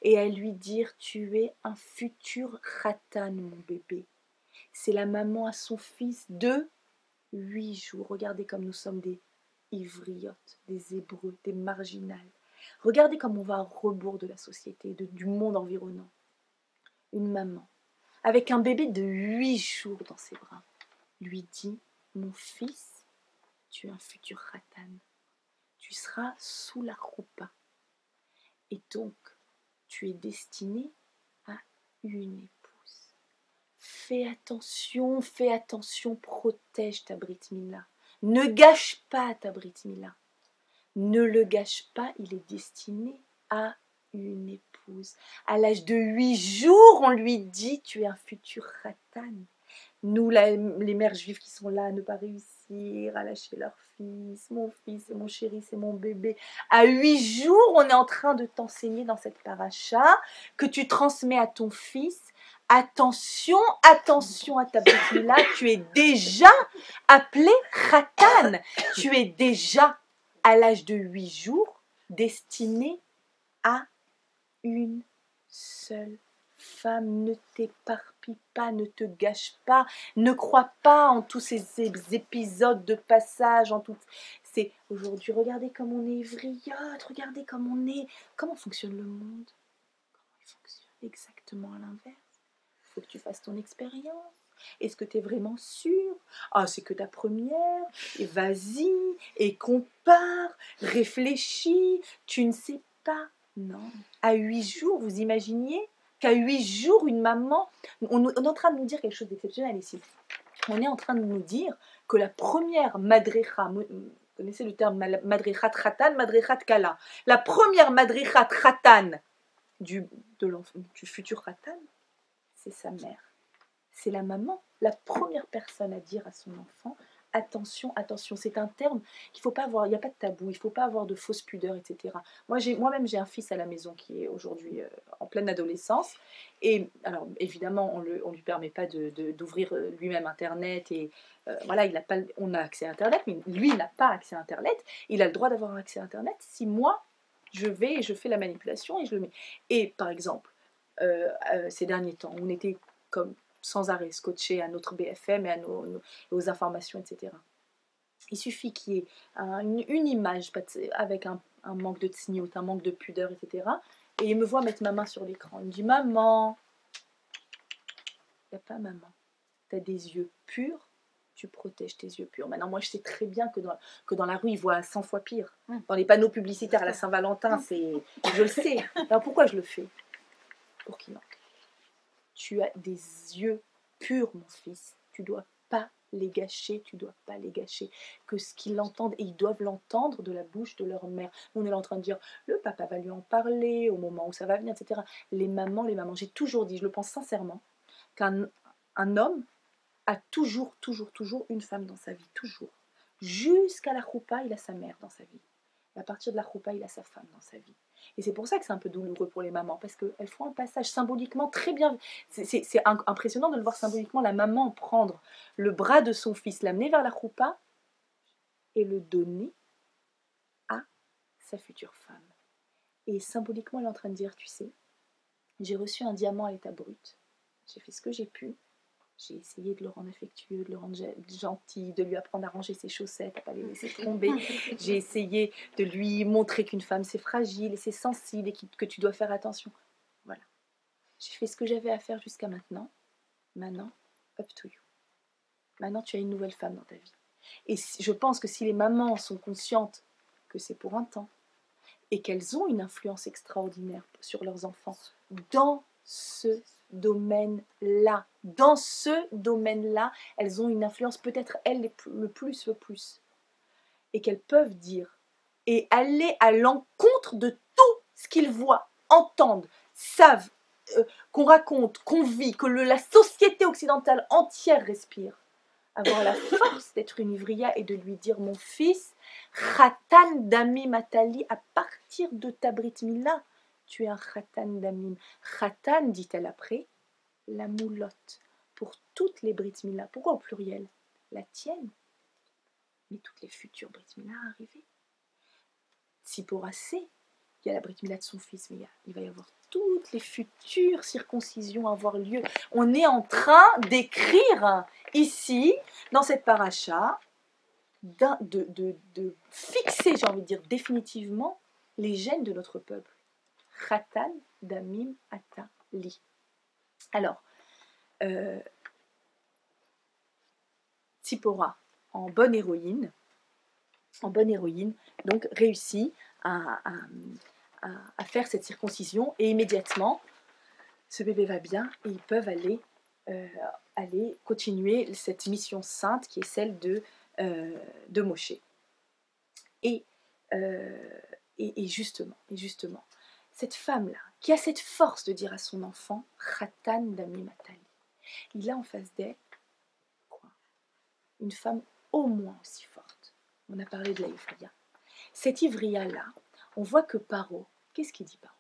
et à lui dire, tu es un futur Khatan, mon bébé. C'est la maman à son fils de 8 jours. Regardez comme nous sommes des ivriotes, des hébreux, des marginales. Regardez comme on va au rebours de la société, du monde environnant. Une maman avec un bébé de 8 jours dans ses bras, lui dit, mon fils, tu es un futur Khatan, tu seras sous la roupa, et donc tu es destiné à une épouse. Fais attention, protège ta Brit Mila, ne gâche pas ta Brit Mila, ne le gâche pas, il est destiné à une épouse. À l'âge de 8 jours, on lui dit, tu es un futur Khatan. Nous, les mères juives qui sont là à ne pas réussir, à lâcher leur fils, c'est mon chéri, c'est mon bébé. À 8 jours, on est en train de t'enseigner dans cette paracha que tu transmets à ton fils. Attention à ta Brit Mila, tu es déjà appelé Khatan. Tu es déjà, à l'âge de 8 jours, destiné à une seule femme. Ne t'éparpille pas, ne te gâche pas, ne crois pas en tous ces épisodes de passage, c'est aujourd'hui, regardez comme on est vriote, regardez comme on est, comment fonctionne le monde, comment il fonctionne exactement à l'inverse. Il faut que tu fasses ton expérience. Est-ce que tu es vraiment sûr? Ah, c'est que ta première, et vas-y, et compare, réfléchis, tu ne sais pas. Non, à 8 jours, vous imaginiez qu'à 8 jours, une maman, on est en train de nous dire quelque chose d'exceptionnel ici. On est en train de nous dire que la première madrecha, vous connaissez le terme madrechat khatan, madrechat kala, la première madrechat khatan du futur khatan, c'est sa mère. C'est la maman, la première personne à dire à son enfant, attention, attention, c'est un terme qu'il ne faut pas avoir, il n'y a pas de tabou, il ne faut pas avoir de fausse pudeur, etc. Moi-même, j'ai un fils à la maison qui est aujourd'hui en pleine adolescence, et alors évidemment, on ne lui permet pas d'ouvrir lui-même Internet, et voilà, on a accès à Internet, mais lui, il n'a pas accès à Internet, il a le droit d'avoir accès à Internet si moi, je vais et je fais la manipulation et je le mets. Et par exemple, ces derniers temps, on était comme sans arrêt scotché à notre BFM et aux informations, etc. Il suffit qu'il y ait une image avec un manque de tsniout, un manque de pudeur, etc. Et il me voit mettre ma main sur l'écran. Il me dit, maman, il n'y a pas maman. Tu as des yeux purs, tu protèges tes yeux purs. Maintenant, moi, je sais très bien que dans la rue, ils voient 100 fois pire. Dans les panneaux publicitaires à la Saint-Valentin, je le sais. Alors pourquoi je le fais? Pour qu'il manque. Tu as des yeux purs, mon fils. Tu dois pas les gâcher, tu dois pas les gâcher. Que ce qu'ils l'entendent, et ils doivent l'entendre de la bouche de leur mère. On est là en train de dire, le papa va lui en parler au moment où ça va venir, etc. Les mamans, j'ai toujours dit, je le pense sincèrement, qu'un homme a toujours une femme dans sa vie, toujours. Jusqu'à la choupa, il a sa mère dans sa vie. Et à partir de la choupa, il a sa femme dans sa vie. Et c'est pour ça que c'est un peu douloureux pour les mamans, parce qu'elles font un passage symboliquement très bien. C'est impressionnant de le voir symboliquement, la maman prendre le bras de son fils, l'amener vers la choupa et le donner à sa future femme. Et symboliquement, elle est en train de dire, tu sais, j'ai reçu un diamant à l'état brut, j'ai fait ce que j'ai pu, j'ai essayé de le rendre affectueux, de le rendre gentil, de lui apprendre à ranger ses chaussettes, à ne pas les laisser tomber. J'ai essayé de lui montrer qu'une femme c'est fragile et c'est sensible et que tu dois faire attention. Voilà. J'ai fait ce que j'avais à faire jusqu'à maintenant. Maintenant, up to you. Maintenant, tu as une nouvelle femme dans ta vie. Et je pense que si les mamans sont conscientes que c'est pour un temps et qu'elles ont une influence extraordinaire sur leurs enfants dans ce domaine-là. Dans ce domaine-là, elles ont une influence, peut-être elles le plus. Et qu'elles peuvent dire et aller à l'encontre de tout ce qu'ils voient, entendent, savent, qu'on raconte, qu'on vit, que la société occidentale entière respire. Avoir la force d'être une ivria et de lui dire, mon fils, Khatan Damim Atali, à partir de ta Brit Mila, tu es un Khatan Damim. Khatan, dit-elle après, la moulotte, pour toutes les Brit Mila. Pourquoi au pluriel? La tienne, mais toutes les futures Brit Mila arrivées. Tzipora sait, il y a la Brit Mila de son fils, mais il va y avoir toutes les futures circoncisions avoir lieu. On est en train d'écrire ici, dans cette paracha, de fixer, j'ai envie de dire, définitivement les gènes de notre peuple. Khatan Damim Atali. Alors, Tzipora, en bonne héroïne, donc réussit à faire cette circoncision et immédiatement, ce bébé va bien et ils peuvent aller continuer cette mission sainte qui est celle de Moshe. Et justement, cette femme-là, qui a cette force de dire à son enfant, Khatan Damim Atali, il a en face d'elle quoi? Une femme au moins aussi forte. On a parlé de la Ivria. Cette Ivria-là, on voit que Paro, qu'est-ce qu'il dit Paro?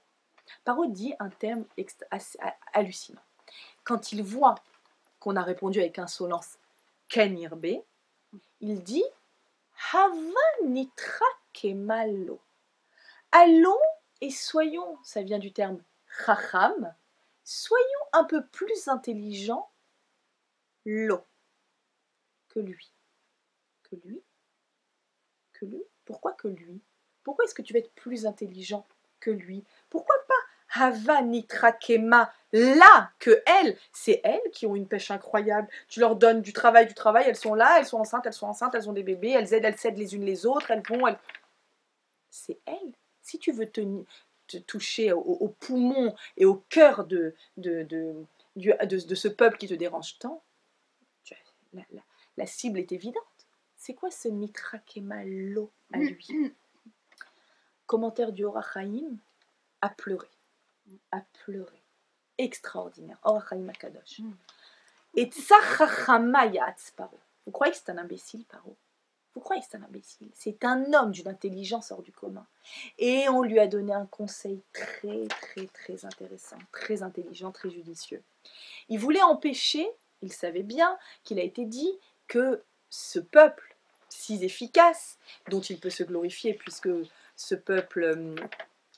Paro dit un terme assez hallucinant. Quand il voit qu'on a répondu avec insolence Ken Irbe, il dit Hava nitra kemalo. Allons et soyons, ça vient du terme chacham, soyons un peu plus intelligents lo que lui. Que lui? Que lui? Pourquoi que lui? Pourquoi est-ce que tu vas être plus intelligent que lui? Pourquoi pas Hava nitra kema, là que elles? C'est elles qui ont une pêche incroyable. Tu leur donnes du travail, elles sont là, elles sont enceintes, elles ont des bébés, elles s'aident les unes les autres, c'est elles. Si tu veux te toucher au poumon et au cœur de ce peuple qui te dérange tant, la cible est évidente. C'est quoi ce Nitra Kemalo à lui? Commentaire du Or HaChaim, à pleurer. Extraordinaire. Or HaChaim Akadosh. Et Tsachachama Yatz Paro. Vous croyez que c'est un imbécile, Paro? Vous croyez que c'est un imbécile? C'est un homme d'une intelligence hors du commun. Et on lui a donné un conseil très, très, très intéressant, très intelligent, très judicieux. Il voulait empêcher, il savait bien qu'il a été dit que ce peuple si efficace, dont il peut se glorifier, puisque ce peuple,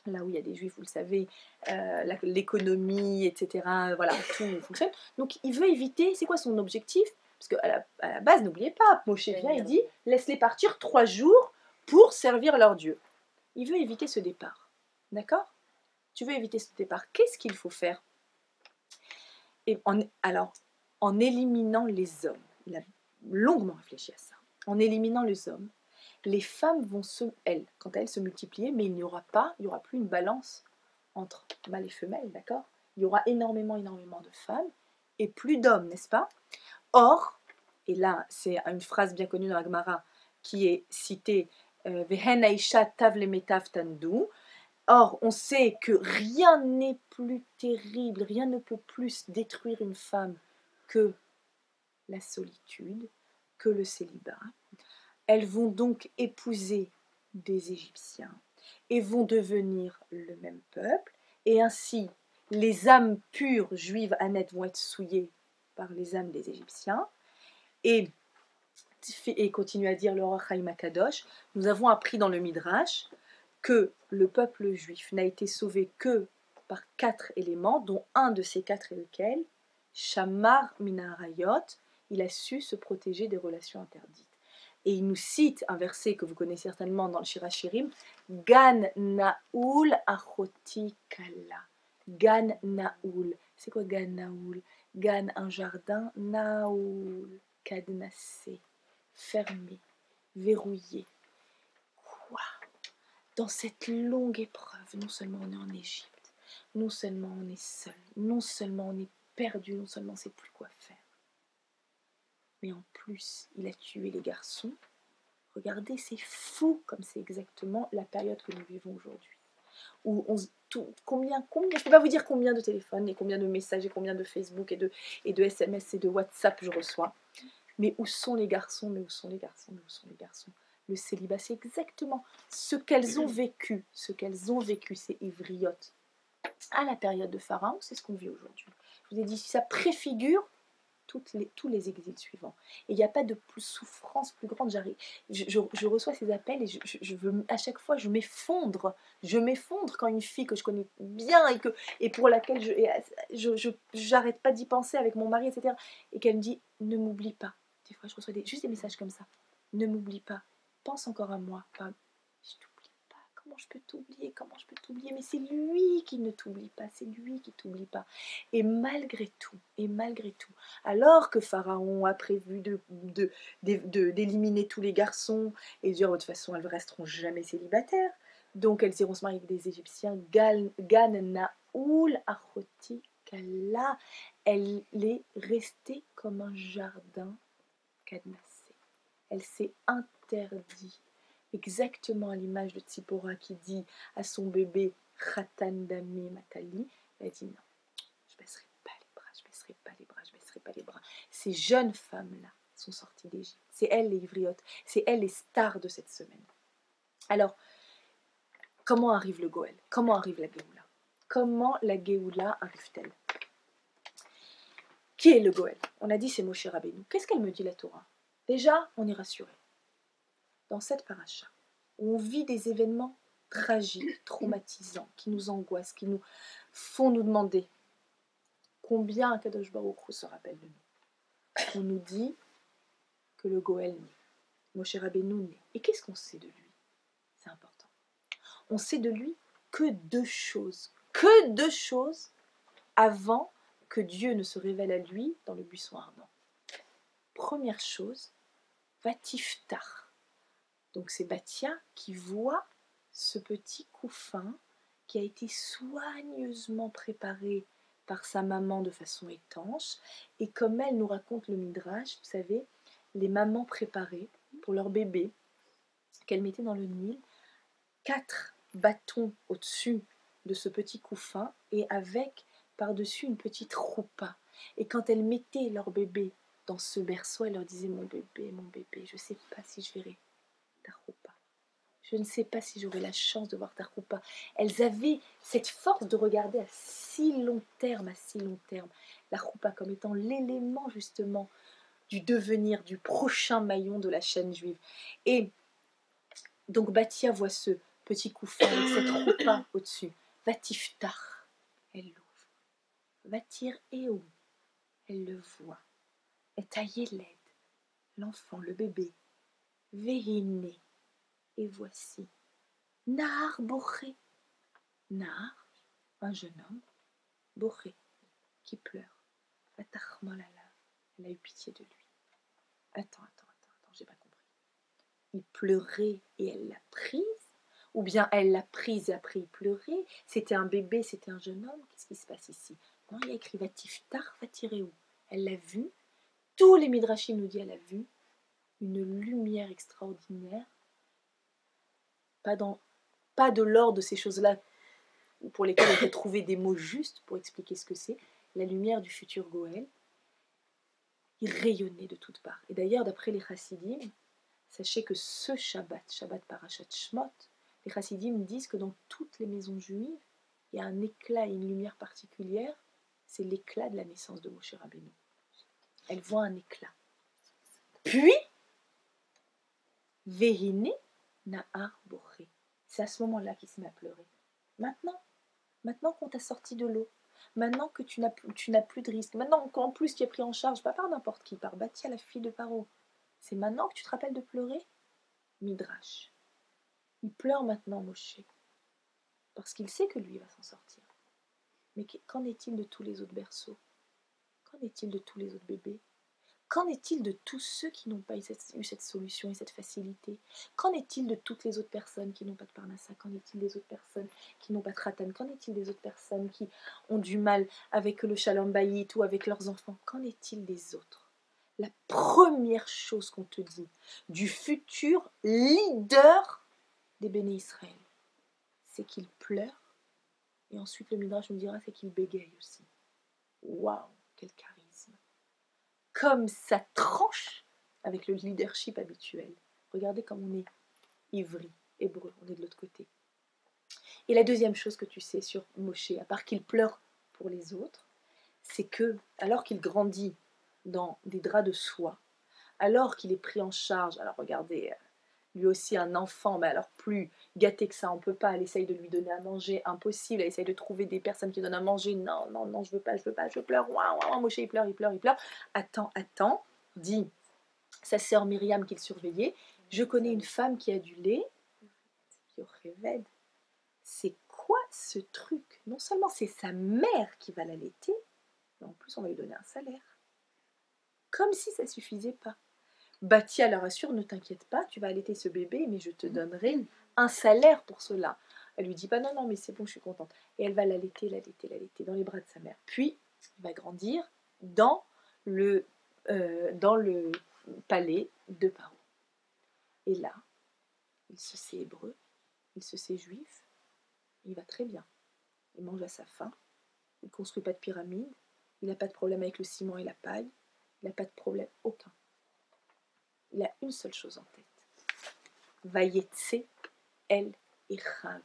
là où il y a des juifs, vous le savez, l'économie, etc., voilà, tout fonctionne. Donc il veut éviter, c'est quoi son objectif? Parce qu'à la base, n'oubliez pas, Moshe vient et dit, laisse-les partir 3 jours pour servir leur Dieu. Il veut éviter ce départ. D'accord? Tu veux éviter ce départ. Qu'est-ce qu'il faut faire? En éliminant les hommes, il a longuement réfléchi à ça. En éliminant les hommes, les femmes vont quand elles se multiplier, mais il n'y aura plus une balance entre mâles et femelles, d'accord? Il y aura énormément de femmes et plus d'hommes, n'est-ce pas? Or, et là c'est une phrase bien connue dans la Gemara qui est citée, Vehen Aisha Tav Lemetav Tandu. Or, on sait que rien n'est plus terrible, rien ne peut plus détruire une femme que la solitude, que le célibat. Elles vont donc épouser des Égyptiens et vont devenir le même peuple, et ainsi les âmes pures juives honnêtes vont être souillées par les âmes des Égyptiens. Et continue à dire le Or HaChaim Akadosh, nous avons appris dans le Midrash que le peuple juif n'a été sauvé que par 4 éléments, dont un de ces 4 est lequel? Shamar Mina Harayot, il a su se protéger des relations interdites. Et il nous cite un verset que vous connaissez certainement dans le Shir HaShirim, Gan Naoul Achoti Kala. Gan Naoul. C'est quoi Gan Naoul? Gan, un jardin, Naoul, cadenassé, fermé, verrouillé. Quoi? Dans cette longue épreuve, non seulement on est en Égypte, non seulement on est seul, non seulement on est perdu, non seulement sait plus quoi faire, mais en plus, il a tué les garçons. Regardez, c'est fou comme c'est exactement la période que nous vivons aujourd'hui. Où combien, je ne peux pas vous dire combien de téléphones et combien de messages et combien de Facebook et de SMS et de WhatsApp je reçois. Mais où sont les garçons? Mais où sont les garçons? Mais où sont les garçons? Le célibat, c'est exactement ce qu'elles ont vécu. Ce qu'elles ont vécu, ces ivriotes. À la période de Pharaon, c'est ce qu'on vit aujourd'hui. Je vous ai dit, ça préfigure tous les exils suivants. Et il n'y a pas de souffrance plus grande. Je reçois ces appels et je veux, à chaque fois, je m'effondre. Je m'effondre quand une fille que je connais bien et pour laquelle je n'arrête pas d'y penser avec mon mari, etc. Et qu'elle me dit, ne m'oublie pas. Des fois, je reçois juste des messages comme ça. Ne m'oublie pas. Pense encore à moi. Enfin, je t'oublie pas. Comment je peux t'oublier? Comment je peux t'oublier? Mais c'est lui qui ne t'oublie pas. C'est lui qui t'oublie pas. Et malgré tout, alors que Pharaon a prévu d'éliminer tous les garçons et de dire de toute façon elles ne resteront jamais célibataires, donc elles iront se marier avec des Égyptiens, Gan Naoul Achoti Kala, elle est restée comme un jardin cadenassé. Elle s'est interdite, exactement à l'image de Tzipora qui dit à son bébé Khatan Dame Matali, elle a dit non, je baisserai pas les bras, je baisserai pas les bras, je baisserai pas les bras. Ces jeunes femmes-là sont sorties d'Égypte. C'est elles les ivriotes, c'est elles les stars de cette semaine. Alors, comment arrive le Goël? Comment arrive la Géoula? Comment la Géoula arrive-t-elle? Qui est le Goël? On a dit c'est Moshe Rabbeinu. Qu'est-ce qu'elle me dit la Torah? Déjà, on est rassuré. Dans cette paracha, où on vit des événements tragiques, traumatisants, qui nous angoissent, qui nous font nous demander combien Kadosh Baruch Hu se rappelle de nous. On nous dit que le Goël naît, Moshe Rabbeinu naît. Et qu'est-ce qu'on sait de lui? C'est important. On sait de lui que deux choses avant que Dieu ne se révèle à lui dans le buisson ardent. Première chose, Vatiftar. Donc c'est Batia qui voit ce petit couffin qui a été soigneusement préparé par sa maman de façon étanche. Et comme elle nous raconte le Midrash, vous savez, les mamans préparaient pour leur bébé, qu'elles mettaient dans le Nil, 4 bâtons au-dessus de ce petit couffin et avec par-dessus une petite roupa. Et quand elles mettaient leur bébé dans ce berceau, elles leur disaient mon bébé, je ne sais pas si je verrai ta roupa. Je ne sais pas si j'aurai la chance de voir ta roupa. Elles avaient cette force de regarder à si long terme, la roupa comme étant l'élément justement du devenir, du prochain maillon de la chaîne juive. Et donc Batia voit ce petit couffin avec cette roupa au-dessus. Vatiftar, elle l'ouvre. Vatir Eou, elle le voit. Et taillé l'aide, l'enfant, le bébé. Vehine, et voici. Nahar Boré. Nahar, un jeune homme, Boré, qui pleure. Fatachmolala, elle a eu pitié de lui. Attends, j'ai pas compris. Il pleurait et elle l'a prise? Ou bien elle l'a prise et après il pleurait? C'était un bébé, c'était un jeune homme? Qu'est-ce qui se passe ici? Non, il y a écrit Vatiftar, Vatireu. Elle l'a vu. Tous les Midrashim nous disent elle a vu une lumière extraordinaire. Pas de l'ordre de ces choses-là pour lesquelles on peut trouver des mots justes pour expliquer ce que c'est. La lumière du futur Goël, il rayonnait de toutes parts. Et d'ailleurs, d'après les Chassidim, sachez que ce Shabbat Parashat Shmot, les Chassidim disent que dans toutes les maisons juives, il y a un éclat et une lumière particulière. C'est l'éclat de la naissance de Moshe Rabbeinu. Elle voit un éclat. Puis, Vehine Nahar Boré. C'est à ce moment-là qu'il se met à pleurer. Maintenant qu'on t'a sorti de l'eau, maintenant que tu n'as plus de risque, maintenant qu'en plus tu es pris en charge, pas par n'importe qui, par Batia, la fille de Paro, c'est maintenant que tu te rappelles de pleurer? Midrash. Il pleure maintenant, Moshe, parce qu'il sait que lui va s'en sortir. Mais qu'en est-il de tous les autres berceaux? Qu'en est-il de tous les autres bébés? Qu'en est-il de tous ceux qui n'ont pas eu cette solution et cette facilité? Qu'en est-il de toutes les autres personnes qui n'ont pas de Parnassa? Qu'en est-il des autres personnes qui n'ont pas de Ratan? Qu'en est-il des autres personnes qui ont du mal avec le Shalom Bayit ou avec leurs enfants? Qu'en est-il des autres? La première chose qu'on te dit du futur leader des Béné Israël, c'est qu'il pleure, et ensuite le Midrash nous dira c'est qu'il bégaye aussi. Waouh, quel charisme! Comme ça tranche avec le leadership habituel. Regardez comme on est ivri, hébreu, on est de l'autre côté. Et la deuxième chose que tu sais sur Moshe, à part qu'il pleure pour les autres, c'est que, alors qu'il grandit dans des draps de soie, alors qu'il est pris en charge, alors regardez, lui aussi un enfant, mais alors plus gâté que ça, on ne peut pas, elle essaye de lui donner à manger, impossible, elle essaye de trouver des personnes qui donnent à manger, non, non, non, je veux pas, je pleure, ouah, Moshe il pleure, attends, dit sa sœur Myriam qui le surveillait, je connais une femme qui a du lait, Yocheved, c'est quoi ce truc? Non seulement c'est sa mère qui va l'allaiter, mais en plus on va lui donner un salaire. Comme si ça suffisait pas. Batia la rassure, ne t'inquiète pas, tu vas allaiter ce bébé, mais je te donnerai un salaire pour cela. Elle lui dit pas non, mais c'est bon, je suis contente. Et elle va l'allaiter dans les bras de sa mère. Puis, il va grandir dans le palais de Paro. Et là, il se sait hébreu, il se sait juif, il va très bien. Il mange à sa faim, il ne construit pas de pyramide, il n'a pas de problème avec le ciment et la paille, il n'a pas de problème aucun. Il a une seule chose en tête. Vayetse El Echav.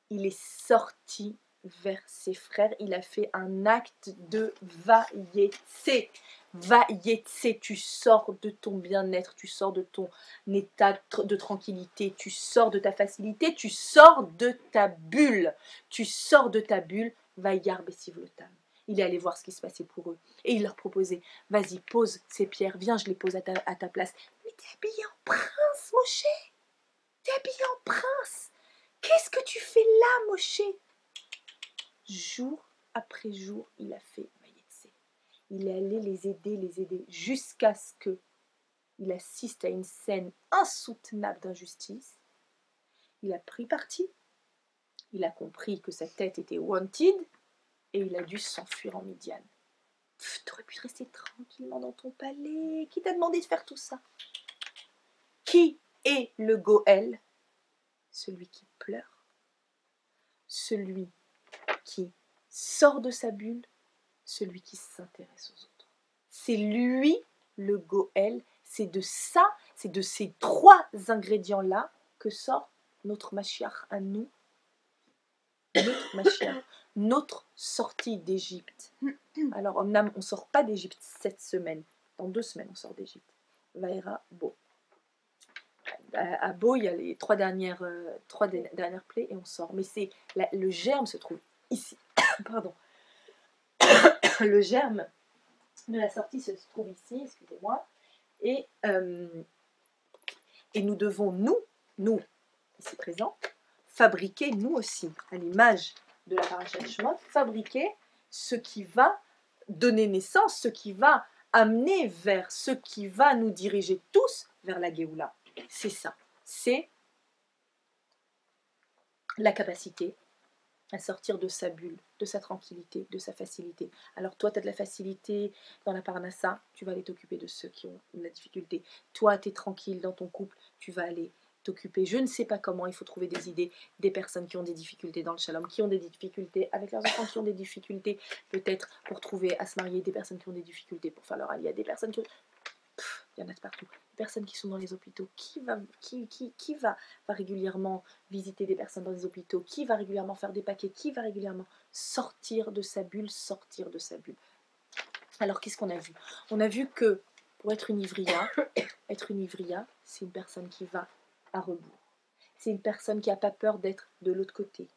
Il est sorti vers ses frères. Il a fait un acte de Vayetse. Vayetse, tu sors de ton bien-être, tu sors de ton état de tranquillité, tu sors de ta facilité, tu sors de ta bulle. Tu sors de ta bulle. Vayar Besivlotam. Il est allé voir ce qui se passait pour eux. Et il leur proposait, vas-y, pose ces pierres, viens, je les pose à ta place. Mais t'es habillé en prince, Moshe. T'es habillé en prince. Qu'est-ce que tu fais là, Moshe? Jour après jour, il a fait Vayetse. Il est allé les aider, jusqu'à ce qu'il assiste à une scène insoutenable d'injustice. Il a pris parti. Il a compris que sa tête était wanted. Et il a dû s'enfuir en Midian. T'aurais pu rester tranquillement dans ton palais. Qui t'a demandé de faire tout ça? Qui est le Goël? Celui qui pleure. Celui qui sort de sa bulle. Celui qui s'intéresse aux autres. C'est lui le Goël. C'est de ça, c'est de ces trois ingrédients-là que sort notre Mashiach à nous. Notre Mashiach. Notre sortie d'Égypte. Alors, on ne sort pas d'Égypte cette semaine. Dans 2 semaines, on sort d'Égypte. Vaïra Bo. À Bo, il y a les trois dernières plaies et on sort. Mais le germe se trouve ici. Pardon. Le germe de la sortie se trouve ici, excusez-moi. Et nous devons, nous, ici présents, fabriquer, nous aussi, à l'image de la Parashat Shemot, fabriquer ce qui va donner naissance, ce qui va amener vers, ce qui va nous diriger tous vers la Géoula. C'est ça, c'est la capacité à sortir de sa bulle, de sa tranquillité, de sa facilité. Alors toi, tu as de la facilité dans la Parnassa, tu vas aller t'occuper de ceux qui ont de la difficulté. Toi, tu es tranquille dans ton couple, tu vas aller t'occuper. Je ne sais pas comment, il faut trouver des idées, des personnes qui ont des difficultés dans le shalom, qui ont des difficultés avec leurs enfants, qui ont des difficultés peut-être pour trouver à se marier, des personnes qui ont des difficultés pour faire leur alia, des personnes qui... il y en a de partout. Des personnes qui sont dans les hôpitaux. Qui va régulièrement visiter des personnes dans les hôpitaux? Qui va régulièrement faire des paquets? Qui va régulièrement sortir de sa bulle? Alors, qu'est-ce qu'on a vu? On a vu que pour être une ivria, c'est une personne qui va à rebours. C'est une personne qui n'a pas peur d'être de l'autre côté.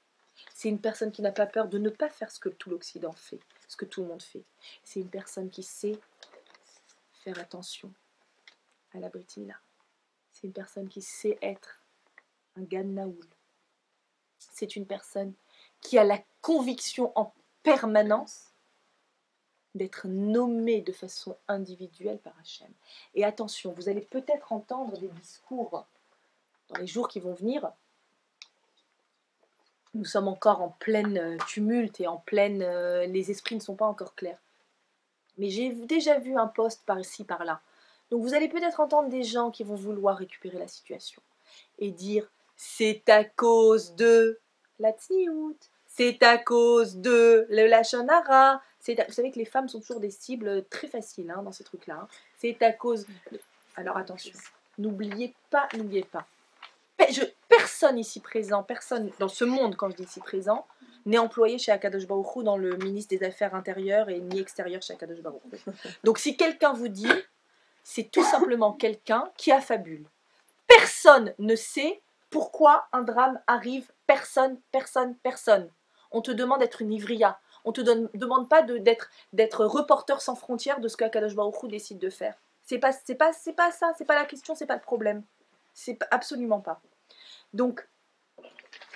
C'est une personne qui n'a pas peur de ne pas faire ce que tout l'Occident fait, ce que tout le monde fait. C'est une personne qui sait faire attention à la Brit Mila. C'est une personne qui sait être un Gan Naoul. C'est une personne qui a la conviction en permanence d'être nommés de façon individuelle par Hachem. Et attention, vous allez peut-être entendre des discours dans les jours qui vont venir. Nous sommes encore en pleine tumulte et en pleine... les esprits ne sont pas encore clairs. Mais j'ai déjà vu un post par-ci, par-là. Donc vous allez peut-être entendre des gens qui vont vouloir récupérer la situation et dire « c'est à cause de la tziout, c'est à cause de le lachon hara ». Vous savez que les femmes sont toujours des cibles très faciles hein, dans ces trucs-là. Hein. C'est à cause... Alors attention, n'oubliez pas. Personne ici présent, personne dans ce monde, quand je dis ici présent, n'est employé chez Akadosh Baruch Hu dans le ministre des Affaires intérieures et ni extérieures chez Akadosh Baruch Hu. Donc si quelqu'un vous dit, c'est tout simplement quelqu'un qui affabule. Personne ne sait pourquoi un drame arrive. Personne. On te demande d'être une ivria. On te demande pas d'être reporter sans frontières de ce qu'Akadosh Baruch Hu décide de faire. C'est pas ça, c'est pas la question, c'est pas le problème. C'est absolument pas. Donc,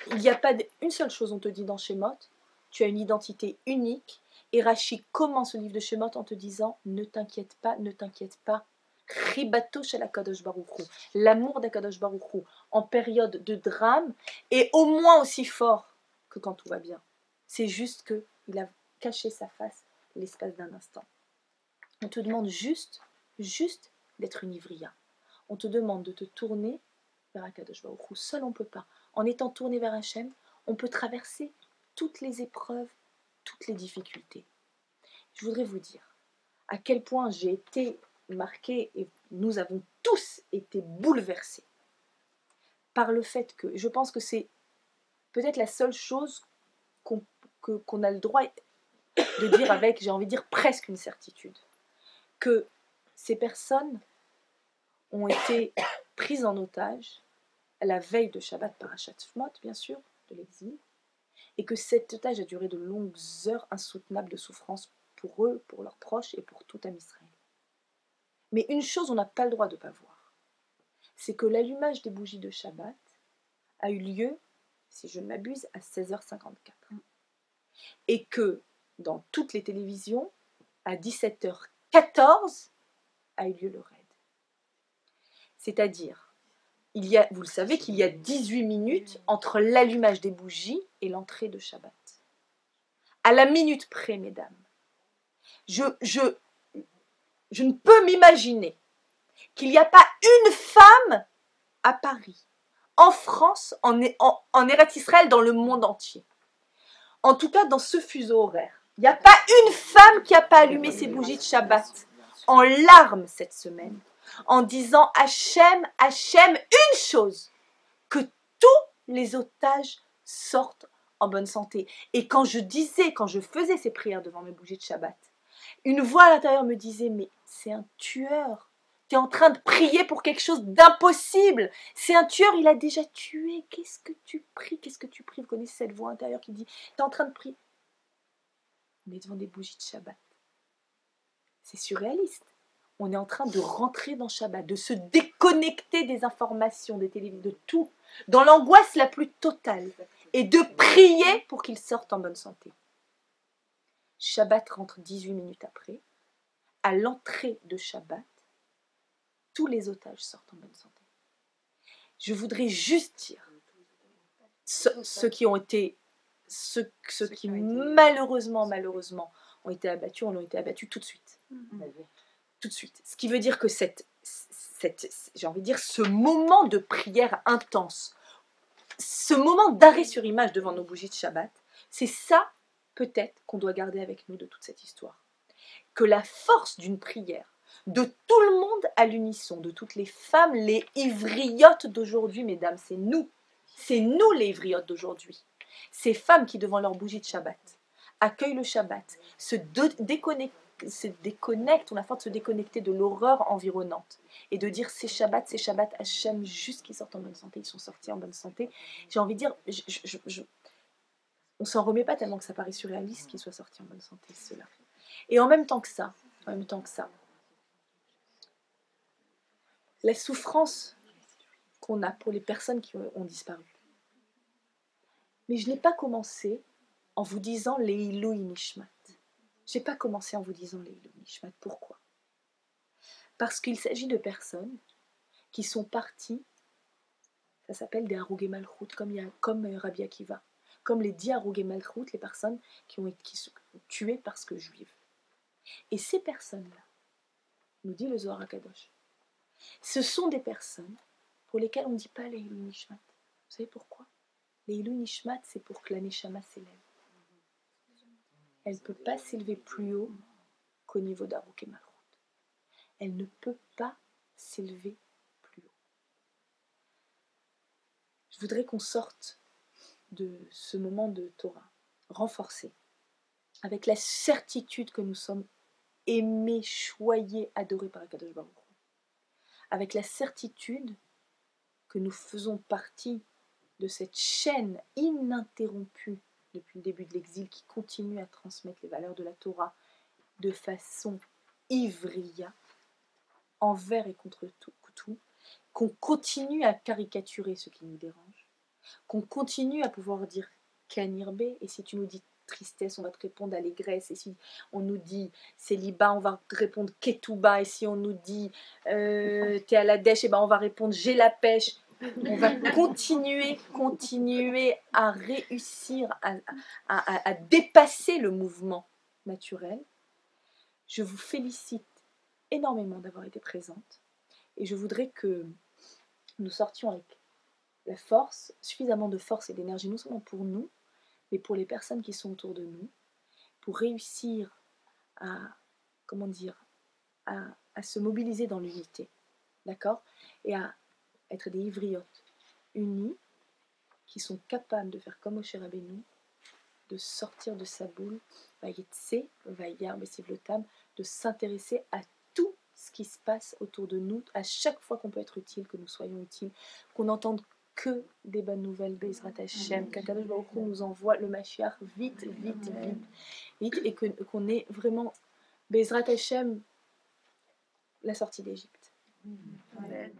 il n'y a pas une seule chose, on te dit dans Shemot, tu as une identité unique, et Rashi commence le livre de Shemot en te disant, ne t'inquiète pas, Ribato shel HaKadosh Baruch Hu, l'amour d'Akadosh Baruch Hu, en période de drame, est au moins aussi fort que quand tout va bien. C'est juste qu'il a caché sa face l'espace d'un instant. On te demande juste d'être une ivria. On te demande de te tourner vers Akadosh Baruch Hu. Seul on ne peut pas. En étant tourné vers Hachem, on peut traverser toutes les épreuves, toutes les difficultés. Je voudrais vous dire à quel point j'ai été marquée et nous avons tous été bouleversés par le fait que, je pense que c'est peut-être la seule chose qu'on a le droit de dire avec, j'ai envie de dire presque une certitude, que ces personnes ont été prises en otage à la veille de Shabbat Parashat Shemot, bien sûr, de l'exil, et que cet otage a duré de longues heures insoutenables de souffrance pour eux, pour leurs proches et pour tout Am Israël. Mais une chose on n'a pas le droit de ne pas voir, c'est que l'allumage des bougies de Shabbat a eu lieu, si je ne m'abuse, à 16h54. Et que dans toutes les télévisions, à 17h14, a eu lieu le raid. C'est-à-dire, vous le savez qu'il y a 18 minutes entre l'allumage des bougies et l'entrée de Shabbat. À la minute près, mesdames. Je ne peux m'imaginer qu'il n'y a pas une femme à Paris, en France, en Eretz Israël, dans le monde entier. En tout cas, dans ce fuseau horaire. Il n'y a pas une femme qui n'a pas allumé ses bougies de Shabbat en larmes cette semaine, en disant Hachem, une chose, que tous les otages sortent en bonne santé. Et quand je faisais ces prières devant mes bougies de Shabbat, une voix à l'intérieur me disait, mais c'est un tueur. Tu es en train de prier pour quelque chose d'impossible. C'est un tueur, il a déjà tué. Qu'est-ce que tu pries? Vous connaissez cette voix intérieure qui dit, tu es en train de prier. On est devant des bougies de Shabbat. C'est surréaliste. On est en train de rentrer dans Shabbat, de se déconnecter des informations, des télévisions, de tout, dans l'angoisse la plus totale, et de prier pour qu'ils sortent en bonne santé. Shabbat rentre 18 minutes après. À l'entrée de Shabbat, tous les otages sortent en bonne santé. Je voudrais juste dire, ceux qui malheureusement ont été abattus, ont été abattus tout de suite. Tout de suite. Ce qui veut dire que j'ai envie de dire, ce moment de prière intense, ce moment d'arrêt sur image devant nos bougies de Shabbat, c'est ça, peut-être, qu'on doit garder avec nous de toute cette histoire. Que la force d'une prière, de tout le monde à l'unisson, de toutes les femmes, les ivriotes d'aujourd'hui, mesdames, c'est nous les ivriotes d'aujourd'hui. Ces femmes qui, devant leur bougie de Shabbat, accueillent le Shabbat, se déconnectent, on a force de se déconnecter de l'horreur environnante et de dire c'est Shabbat, Hachem, juste qu'ils sortent en bonne santé, ils sont sortis en bonne santé. J'ai envie de dire, on s'en remet pas tellement que ça paraît surréaliste qu'ils soient sortis en bonne santé, ceux-là. Et en même temps que ça, la souffrance qu'on a pour les personnes qui ont disparu. Mais je n'ai pas commencé en vous disant les Ilui Nishmat. Je n'ai pas commencé en vous disant les Nishmat. Pourquoi? Parce qu'il s'agit de personnes qui sont parties, ça s'appelle des Harugé Malchut, comme Rabbi Akiva, comme les 10 Harugé Malchut, les personnes qui sont tuées parce que juives. Et ces personnes-là, nous dit le Zohar HaKadosh, ce sont des personnes pour lesquelles on ne dit pas les Ilou Nishmat. Vous savez pourquoi? Les Ilou Nishmat, c'est pour que la Neshama s'élève. Elle ne peut pas s'élever plus haut qu'au niveau d'Harugé Malchut. Elle ne peut pas s'élever plus haut. Je voudrais qu'on sorte de ce moment de Torah renforcé, avec la certitude que nous sommes aimés, choyés, adorés par Akadosh Baruch Hu, avec la certitude que nous faisons partie de cette chaîne ininterrompue depuis le début de l'exil qui continue à transmettre les valeurs de la Torah de façon ivria, envers et contre tout, qu'on continue à caricaturer ce qui nous dérange, qu'on continue à pouvoir dire Kanirbe, et si tu nous dis tristesse, on va te répondre allégresse, et si on nous dit célibat, on va te répondre Ketouba, et si on nous dit t'es à la dèche, et ben on va répondre j'ai la pêche. On va continuer à réussir à dépasser le mouvement naturel. Je vous félicite énormément d'avoir été présente, et je voudrais que nous sortions avec la force, suffisamment de force et d'énergie, non seulement pour nous, mais pour les personnes qui sont autour de nous, pour réussir à, à se mobiliser dans l'unité, d'accord? Et à être des ivriotes unis, qui sont capables de faire comme Moshe Rabbeinu, de sortir de sa boule, de s'intéresser à tout ce qui se passe autour de nous, à chaque fois qu'on peut être utile, que nous soyons utiles, qu'on n'entende que des bonnes nouvelles, Bezrat Hashem, qu'Akadosh Baruch Hu nous envoie le Mashiach vite, et qu'on ait vraiment, Bezrat Hashem, la sortie d'Égypte. Amen.